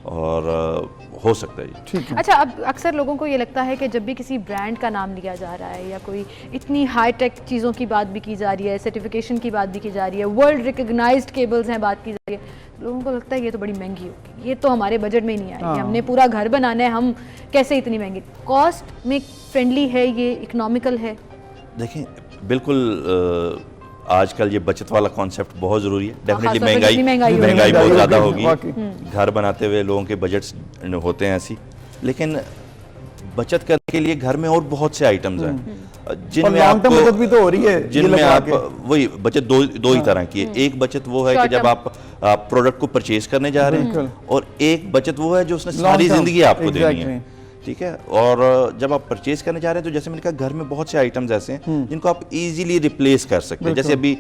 और हो सकता है। ठीक है। अच्छा, अब अक्सर लोगों को ये लगता है कि जब भी किसी ब्रांड का नाम लिया जा रहा है या कोई इतनी हाई टेक चीज़ों की बात भी की जा रही है, सर्टिफिकेशन की बात भी की जा रही है, वर्ल्ड रिकग्नाइज्ड केबल्स हैं बात की जा रही है, लोगों को लगता है ये तो बड़ी महंगी होगी, ये तो हमारे बजट में ही नहीं आएगी, हमने पूरा घर बनाना है, हम कैसे इतनी महंगी? कॉस्ट में फ्रेंडली है ये, इकोनॉमिकल है? देखें, बिल्कुल आजकल ये बचत वाला कॉन्सेप्ट बहुत ज़रूरी है। डेफिनेटली महंगाई बहुत ज़्यादा होगी, घर बनाते हुए लोगों के बजट्स होते हैं ऐसी, लेकिन बचत करने के लिए घर में और बहुत से आइटम्स हैं जिनमें आपको बचत भी तो हो रही है, जिनमें आप वही बचत दो ही तरह की है। एक बचत वो है कि जब आप प्रोडक्ट को परचेज करने जा रहे हैं, और एक बचत वो है जो उसने सारी ज़िंदगी आपको देनी है। ठीक है। और जब आप परचेज करने जा रहे हैं तो जैसे मैंने कहा घर में बहुत से आइटम्स ऐसे हैं जिनको आप इजीली रिप्लेस कर सकते हैं। जैसे अभी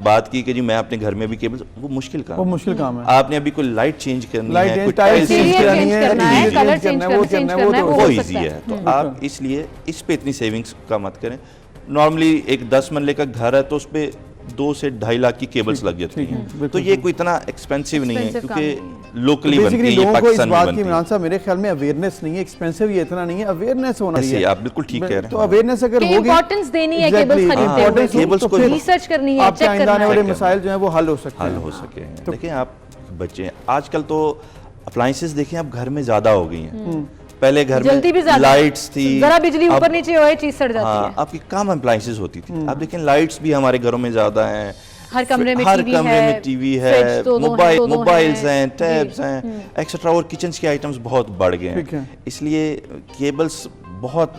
बात की कि जी मैं अपने घर में भी केबल्स, वो मुश्किल काम है। आपने अभी कोई लाइट चेंज करनी है, कुछ टाइल्स चेंज करनी है, कलर चेंज करना है, वो ईजी है। तो आप इसलिए इस पे इतनी सेविंग्स का मत करें। नॉर्मली एक 10 मरले का घर है तो उस पे 2 से 2.5 लाख की केबल्स लग जाती हैं, तो ये कोई इतना एक्सपेंसिव नहीं है क्योंकि लोकली बनती है, ये पाकिस्तान में बनती है। इमरान साहब मेरे ख्याल में अवेयरनेस नहीं है, एक्सपेंसिव ये इतना नहीं है, अवेयरनेस होना चाहिए। आप बिल्कुल ठीक कह रहे हैं। तो अवेयरनेस अगर होगी, इंपॉर्टेंस देनी है केबल्स खरीदते हुए, तो रिसर्च करनी है, चेक करना है, आने वाले मसाइल जो है वो हल हो सकते हैं। देखिए आप बच्चे आजकल तो अप्लायंसेस देखें आप घर में ज्यादा हो गई हैं। पहले घर में लाइट्स थी, जरा बिजली ऊपर नीचे हो चीज सड़ जाती है। आपकी कम अप्लायंसेस होती थी, अब देखें लाइट्स भी हमारे घरों में ज्यादा हैं, हर कमरे में टीवी है, मोबाइल्स हैं, टैब्स हैं, एक्सेट्रा, और किचन के आइटम्स बहुत बढ़ गए हैं। इसलिए केबल्स बहुत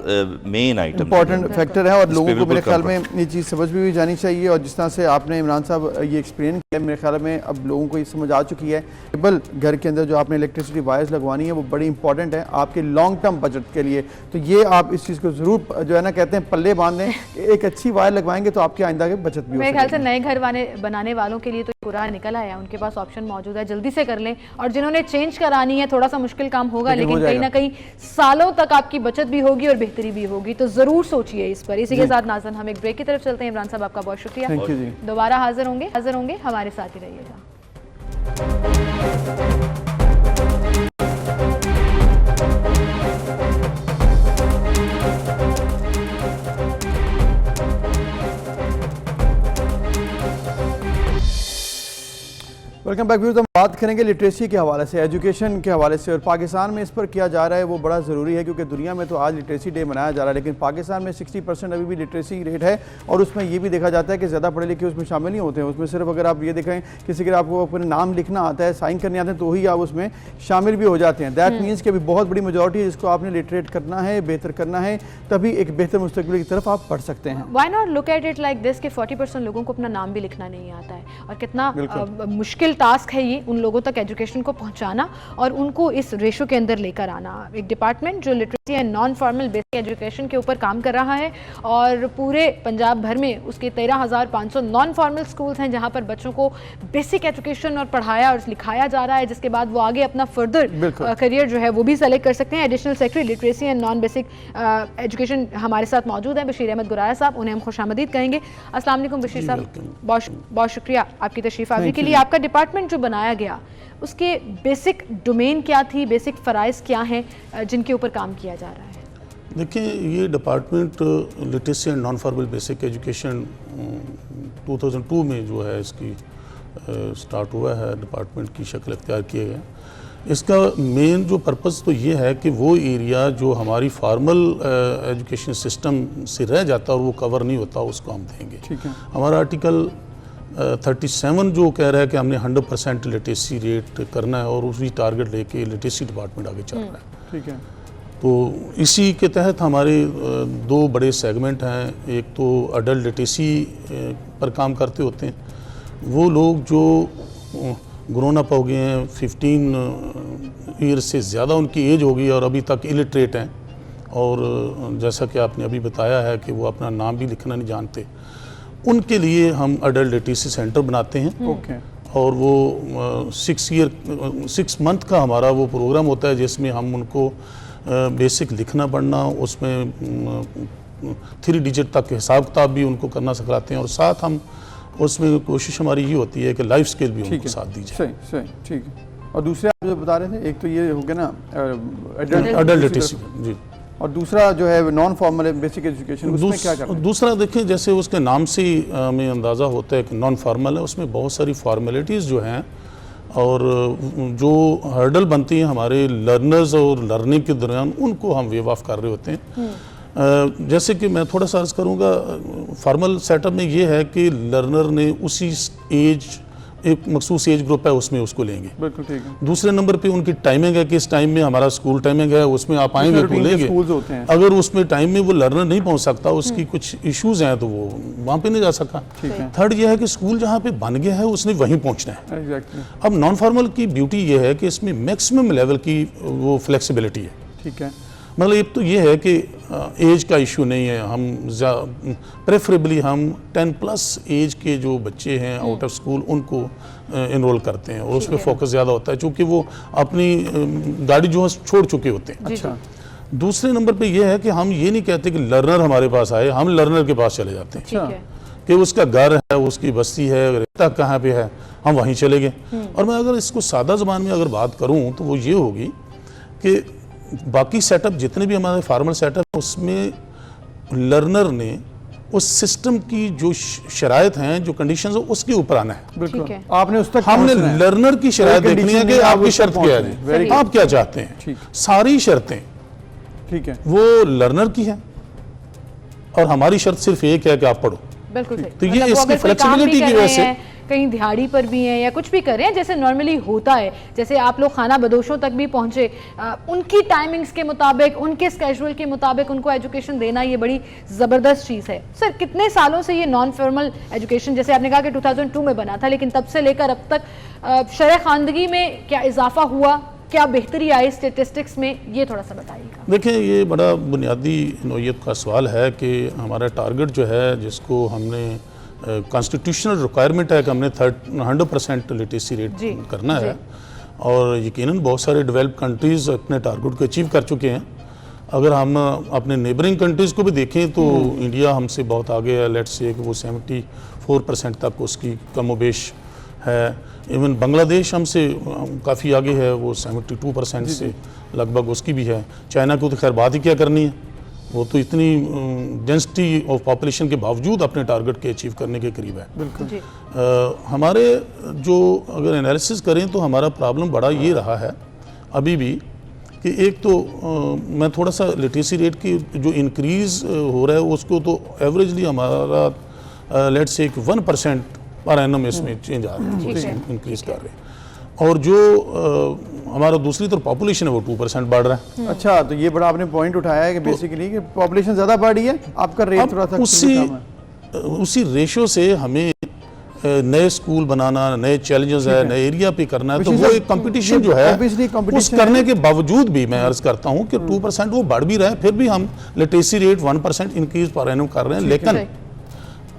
मेन आइटम इंपॉर्टेंट फैक्टर है और लोगों को मेरे ख्याल में ये चीज़ समझ भी जानी चाहिए। और जिस तरह से आपने इमरान साहब ये एक्सप्लेन किया, मेरे ख्याल में अब लोगों को ये समझ आ चुकी है केबल घर के अंदर जो आपने इलेक्ट्रिसिटी वायर्स लगवानी है वो बड़ी इंपॉर्टेंट है आपके लॉन्ग टर्म बजट के लिए। तो ये आप इस चीज़ को ज़रूर जो है ना कहते हैं पल्ले बांध दें, एक अच्छी वायर लगवाएंगे तो आपके आइंदा के बचत भी। मेरे ख्याल से नए घर बनाने वालों के लिए तो पूरा निकल आया, उनके पास ऑप्शन मौजूद है, जल्दी से कर लें। और जिन्होंने चेंज करानी है थोड़ा सा मुश्किल काम होगा, लेकिन कहीं ना कहीं सालों तक आपकी बचत भी होगी और बेहतरी भी होगी, तो जरूर सोचिए इस पर। इसी के साथ नाज़रीन हम एक ब्रेक की तरफ चलते हैं। इमरान साहब आपका बहुत शुक्रिया, दोबारा हाजिर होंगे, हमारे साथ ही रहिएगा। Welcome back viewers. हम बात करेंगे लिटरेसी के हवाले से, एजुकेशन के हवाले से, और पाकिस्तान में इस पर किया जा रहा है वो बड़ा ज़रूरी है क्योंकि दुनिया में तो आज लिटरेसी डे मनाया जा रहा है, लेकिन पाकिस्तान में 60% अभी भी लिटरेसी रेट है। और उसमें ये भी देखा जाता है कि ज़्यादा पढ़े लिखे उसमें शामिल नहीं होते हैं। उसमें सिर्फ अगर आप ये देखें किसी के आपको अपने नाम लिखना आता है, साइन करने आते हैं, तो ही आप उसमें शामिल भी हो जाते हैं। दैट मीन्स कि अभी बहुत बड़ी मेजॉरिटी है जिसको आपने लिटरेट करना है, बेहतर करना है, तभी एक बेहतर मुस्तकबिल की तरफ आप बढ़ सकते हैं। Why not look at it like this कि 40% लोगों को अपना नाम भी लिखना नहीं आता है, और कितना मुश्किल टास्क है ये उन लोगों तक एजुकेशन को पहुंचाना और उनको इस रेशो के अंदर लेकर आना। एक डिपार्टमेंट जो literacy and non formal basic education के ऊपर काम कर रहा है, और पूरे पंजाब भर में उसके 13,500 नॉन फॉर्मल स्कूल्स हैं जहां पर बच्चों को बेसिक एजुकेशन और पढ़ाया और लिखाया जा रहा है, जिसके बाद वो आगे अपना फर्दर करियर जो है वो भी सेलेक्ट कर सकते हैं। Additional secretary literacy and non basic education हमारे साथ मौजूद है बशीर अहमद गुराया साहब, उन्हें हम खुशामदीद कहेंगे। अस्सलाम वालेकुम बशीर साहब, बहुत शुक्रिया आपकी तशरीफ आने के लिए। आपका डिपार्टमेंट जो बनाया गया उसके बेसिक डोमेन क्या थी, बेसिक फ़राइज़ क्या हैं जिनके ऊपर काम किया जा रहा है? देखिए, ये department literacy and non formal basic education 2002 में जो है इसकी स्टार्ट हुआ है, डिपार्टमेंट की शक्ल इख्तियार किया गया। इसका मेन जो पर्पज़ तो ये है कि वो एरिया जो हमारी फॉर्मल एजुकेशन सिस्टम से रह जाता है और वो कवर नहीं होता, उसको हम देंगे। ठीक है। हमारा आर्टिकल 37 जो कह रहा है कि हमने 100% लिटरेसी रेट करना है और उसी टारगेट लेके लिटरेसी डिपार्टमेंट आगे चल रहा है। ठीक है। तो इसी के तहत हमारे 2 बड़े सेगमेंट हैं। एक तो अडल्ट लिटरेसी पर काम करते होते हैं, वो लोग जो ग्रोन अप हो गए हैं, 15 ईयर्स से ज़्यादा उनकी एज हो गई और अभी तक इलिटरेट हैं, और जैसा कि आपने अभी बताया है कि वो अपना नाम भी लिखना नहीं जानते, उनके लिए हम अडल्ट लिटरेसी सेंटर बनाते हैं। ओके। और वो 6 मंथ का हमारा वो प्रोग्राम होता है जिसमें हम उनको बेसिक लिखना पढ़ना, उसमें 3 डिजिट तक हिसाब किताब भी उनको करना सिखाते हैं, और साथ हम उसमें कोशिश हमारी ये होती है कि लाइफ स्किल भी उनको साथ दी जाए। सही, ठीक है। और दूसरे आप जो बता रहे थे, एक तो ये हो गया ना अडल्ट लिटरेसी जी, और दूसरा जो है नॉन फॉर्मल बेसिक एजुकेशन, उसमें क्या करना है? दूसरा देखिए, जैसे उसके नाम से हमें अंदाज़ा होता है कि नॉन फॉर्मल है, उसमें बहुत सारी फॉर्मेलिटीज़ जो हैं और जो हर्डल बनती हैं हमारे लर्नर्स और लर्निंग के दौरान, उनको हम वेव ऑफ कर रहे होते हैं। जैसे कि मैं थोड़ा सा अर्ज़ करूँगा, फॉर्मल सेटअप में ये है कि लर्नर ने उसी एज, एक मखसूस एज ग्रुप है उसमें उसको लेंगे। बिल्कुल ठीक है। दूसरे नंबर पे उनकी टाइमिंग है कि इस टाइम में हमारा स्कूल टाइमिंग है, उसमें आप आएंगे तो लेंगे। अगर उसमें टाइम में वो लर्नर नहीं पहुंच सकता, उसकी कुछ इश्यूज हैं, तो वो वहाँ पे नहीं जा सका। थर्ड ये है कि स्कूल जहाँ पे बन गया है उसने वहीं पहुँचना है। एग्जैक्टली। अब नॉन फॉर्मल की ब्यूटी ये है कि इसमें मैक्सिमम लेवल की वो फ्लेक्सिबिलिटी है। ठीक है। मतलब एक तो ये है कि एज का इशू नहीं है, हम प्रेफरेबली हम 10+ एज के जो बच्चे हैं आउट ऑफ स्कूल उनको इनरोल करते हैं और उस पर फोकस ज़्यादा होता है, क्योंकि वो अपनी गाड़ी जो है छोड़ चुके होते हैं। अच्छा, दूसरे नंबर पे ये है कि हम ये नहीं कहते कि लर्नर हमारे पास आए, हम लर्नर के पास चले जाते हैं कि उसका घर है, उसकी बस्ती है, रहता कहाँ पे है, हम वहीं चले गए। और मैं अगर इसको सादा ज़बान में अगर बात करूँ तो वो ये होगी कि बाकी सेटअप जितने भी हमारे फार्मल सेटअप उसमें लर्नर ने उस सिस्टम की जो शराइत हैं, जो कंडीशंस है, उसके ऊपर आना है। बिल्कुल, आपने उस तक हमने लर्नर की शराइत देखनी है कि आपकी शर्त क्या है, आप क्या चाहते हैं। सारी शर्तें ठीक है वो लर्नर की है और हमारी शर्त सिर्फ एक है कि आप पढ़ो। बिल्कुल सही। तो ये इसकी फ्लेक्सिबिलिटी की वजह से कहीं दिहाड़ी पर भी हैं या कुछ भी कर रहे हैं जैसे नॉर्मली होता है, जैसे आप लोग खाना बदोशों तक भी पहुंचे, उनकी टाइमिंग्स के मुताबिक, उनके स्केड्यूल के मुताबिक उनको एजुकेशन देना ये बड़ी ज़बरदस्त चीज़ है। सर कितने सालों से ये नॉन फॉर्मल एजुकेशन, जैसे आपने कहा कि 2002 में बना था, लेकिन तब से लेकर अब तक शरह खानदगी में क्या इजाफा हुआ, क्या बेहतरी आई स्टेटिस्टिक्स में, ये थोड़ा सा बताइएगा। देखिए ये बड़ा बुनियादी नौइयत का सवाल है कि हमारा टारगेट जो है जिसको हमने कॉन्स्टिट्यूशनल रिक्वायरमेंट है कि हमने 100% लिटरेसी रेट करना है, और यकीनन बहुत सारे डेवलप्ड कंट्रीज़ अपने टारगेट को अचीव कर चुके हैं। अगर हम अपने नेबरिंग कंट्रीज़ को भी देखें तो इंडिया हमसे बहुत आगे है, लेट्स से कि वो 74% तक उसकी कमोबेश है। इवन बांग्लादेश हमसे काफ़ी आगे है, वो 72% से लगभग उसकी भी है। चाइना को तो खैर बात ही क्या करनी है, वो तो इतनी डेंसिटी ऑफ पॉपुलेशन के बावजूद अपने टारगेट के अचीव करने के करीब है। बिल्कुल हमारे जो अगर एनालिसिस करें तो हमारा प्रॉब्लम बड़ा ये रहा है अभी भी कि एक तो मैं थोड़ा सा लिटरेसी रेट की जो इंक्रीज़ हो रहा है उसको तो एवरेजली हमारा लेट्स से 1% पर एनम इसमें चेंज आ रहा है, इंक्रीज़ कर रहे हैं। और जो हमारा दूसरी तरफ पॉपुलेशन है वो 2% बढ़ रहा है। अच्छा, तो ये बड़ा आपने पॉइंट उठाया है कि बेसिकली कि पॉपुलेशन ज़्यादा बढ़ रही है, आपका रेट थोड़ा सा उसी रेशो से हमें नए स्कूल बनाना, नए चैलेंजेस है, नए एरिया पे करना है, तो वो एक कंपटीशन जो है उस करने के बावजूद भी मैं अर्ज करता हूँ कि 2% वो बढ़ भी रहा है, फिर भी हम literacy rate 1% increase per annum कर रहे हैं। लेकिन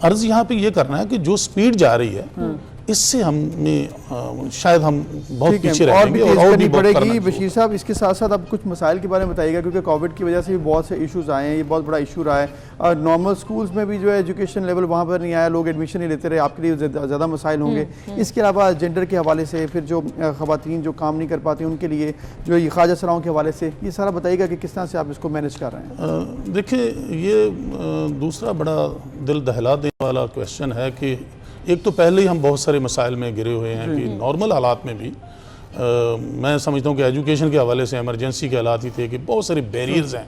अर्ज यहाँ पे ये करना है कि जो स्पीड जा रही है इससे हमें शायद हम बहुत पीछे रहेंगे और भी पड़ेगी। बशीर साहब इसके साथ साथ आप कुछ मसाइल के बारे में बताइएगा, क्योंकि कोविड की वजह से भी बहुत से इश्यूज आए हैं, ये बहुत बड़ा इशू रहा है। और नॉर्मल स्कूल्स में भी जो है एजुकेशन लेवल वहाँ पर नहीं आया, लोग एडमिशन नहीं लेते रहे, आपके लिए ज़्यादा मसाइल होंगे। इसके अलावा जेंडर के हवाले से, फिर जो ख़वातीन जो काम नहीं कर पाती उनके लिए जो ये ख्वाजा सराओं के हवाले से, ये सारा बताइएगा कि किस तरह से आप इसको मैनेज कर रहे हैं। देखिए ये दूसरा बड़ा दिल दहला देने वाला क्वेश्चन है कि एक तो पहले ही हम बहुत सारे मसाइल में गिरे हुए हैं कि नॉर्मल हालात में भी मैं समझता हूँ कि एजुकेशन के हवाले से इमरजेंसी के हालात ही थे कि बहुत सारे बैरियर्स हैं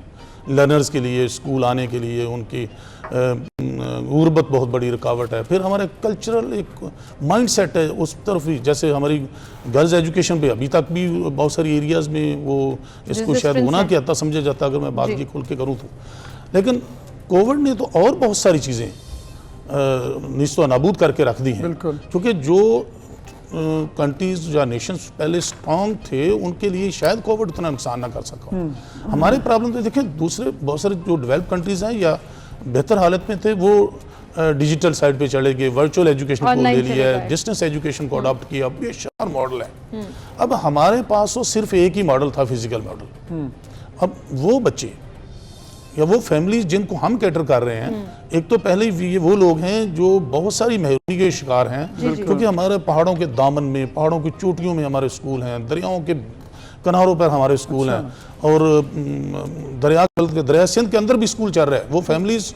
लर्नर्स के लिए, स्कूल आने के लिए, उनकी गुर्बत बहुत बड़ी रुकावट है। फिर हमारे कल्चरल एक माइंड सेट है उस तरफ ही, जैसे हमारी गर्ल्स एजुकेशन पे अभी तक भी बहुत सारी एरियाज़ में वो इसको शायद होना क्या था समझा जाता अगर मैं बात की खोल के करूँ तो। लेकिन कोविड ने तो और बहुत सारी चीज़ें निस्तो नाबूद करके रख दी हैं, क्योंकि जो कंट्रीज या नेशंस पहले स्ट्रॉन्ग थे उनके लिए शायद कोविड उतना नुकसान ना कर सका। हमारे प्रॉब्लम तो देखें दूसरे बहुत सारे जो डेवलप कंट्रीज हैं या बेहतर हालत में थे वो डिजिटल साइड पे चले गए, वर्चुअल एजुकेशन को ले लिया है, डिस्टेंस एजुकेशन को अडॉप्ट किया, अब ये शानदार मॉडल है। अब हमारे पास तो सिर्फ एक ही मॉडल था, फिजिकल मॉडल। अब वो बच्चे या वो फैमिलीज जिनको हम कैटर कर रहे हैं, एक तो पहले ये वो लोग हैं जो बहुत सारी महरूमी के शिकार हैं, क्योंकि हमारे पहाड़ों के दामन में, पहाड़ों की चोटियों में हमारे स्कूल हैं, दरियाओं के किनारों पर हमारे स्कूल हैं, और दरिया सिंध के अंदर भी स्कूल चल रहा है। वो फैमिलीज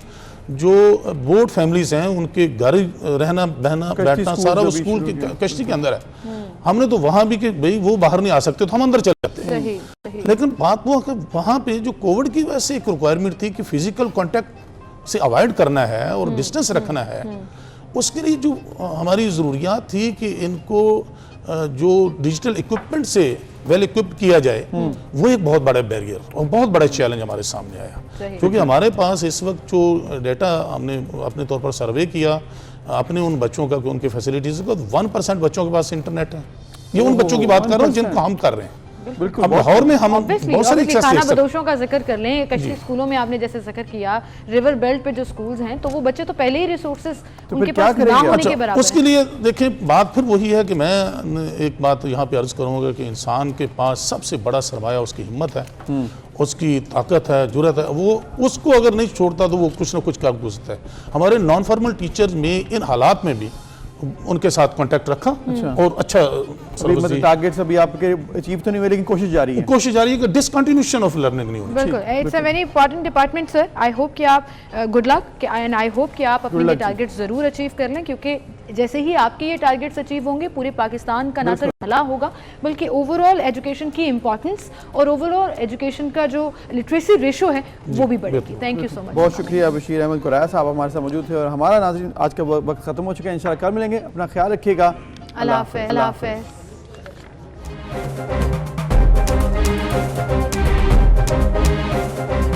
जो बोट फैमिलीज हैं उनके घर रहना बहना बैठना सारा वो स्कूल की कश्ती के अंदर है। हमने तो वहाँ भी कि भाई वो बाहर नहीं आ सकते तो हम अंदर चले जाते हैं। लेकिन बात वो कि वहाँ पे जो कोविड की वजह से एक रिक्वायरमेंट थी कि फिजिकल कांटेक्ट से अवॉइड करना है और डिस्टेंस रखना है, उसके लिए जो हमारी ज़रूरियात थी कि इनको जो डिजिटल इक्विपमेंट से वेल इक्विप्ड किया जाए, वो एक बहुत बड़ा बैरियर और बहुत बड़ा चैलेंज हमारे सामने आया। क्योंकि हमारे पास इस वक्त जो डेटा हमने अपने तौर पर सर्वे किया अपने उन बच्चों का, उनके फैसिलिटीज़ का, 1% बच्चों के पास इंटरनेट है। ये उन बच्चों की बात कर रहा हूँ जिनको हम कर रहे हैं। बिल्कुल। अब लाहौर में हम Obviously, बहुत सारे obviously खाना बदोशों का जिक्र कर लें, कश्ती स्कूलों में आपने जैसे जिक्र किया, रिवर बेल्ट पे जो स्कूल्स हैं तो वो बच्चे तो पहले ही रिसोर्सेज उनके पास ना होने के बराबर उसके लिए देखें, बात फिर वही है कि मैं एक बात यहाँ पे अर्ज करूँगा कि इंसान के पास सबसे बड़ा सरमाया उसकी हिम्मत है, उसकी ताकत है, जुर्रत है। वो उसको अगर नहीं छोड़ता तो वो कुछ ना कुछ कर गुजरता है। हमारे नॉन फॉर्मल टीचर्स में इन हालात में भी उनके साथ कांटेक्ट रखा और अच्छा मतलब टारगेट्स अभी आपके अचीव तो नहीं हुए लेकिन कोशिश जारी है कि डिसकंटिन्यूएशन ऑफ लर्निंग नहीं होनी बिल्कुल। It's a very important department sir. I hope कि आप good luck and I hope कि आप अपने ये टारगेट्स जरूर अचीव कर लें, क्योंकि जैसे ही आपके ये टारगेट्स अचीव होंगे पूरे पाकिस्तान का ना सिर्फ भला होगा बल्कि ओवरऑल एजुकेशन की इंपॉर्टेंस और ओवरऑल एजुकेशन का जो लिटरेसी रेशो है वो भी बढ़ेगी। Thank you so much. बहुत शुक्रिया बशीर अहमद कुरैया साहब हमारे साथ मौजूद थे। और हमारा नाज़रीन आज का वक्त खत्म हो चुका है, इंशाल्लाह कल मिलेंगे। अपना ख्याल रखिएगा। अल्लाह हाफ़िज़।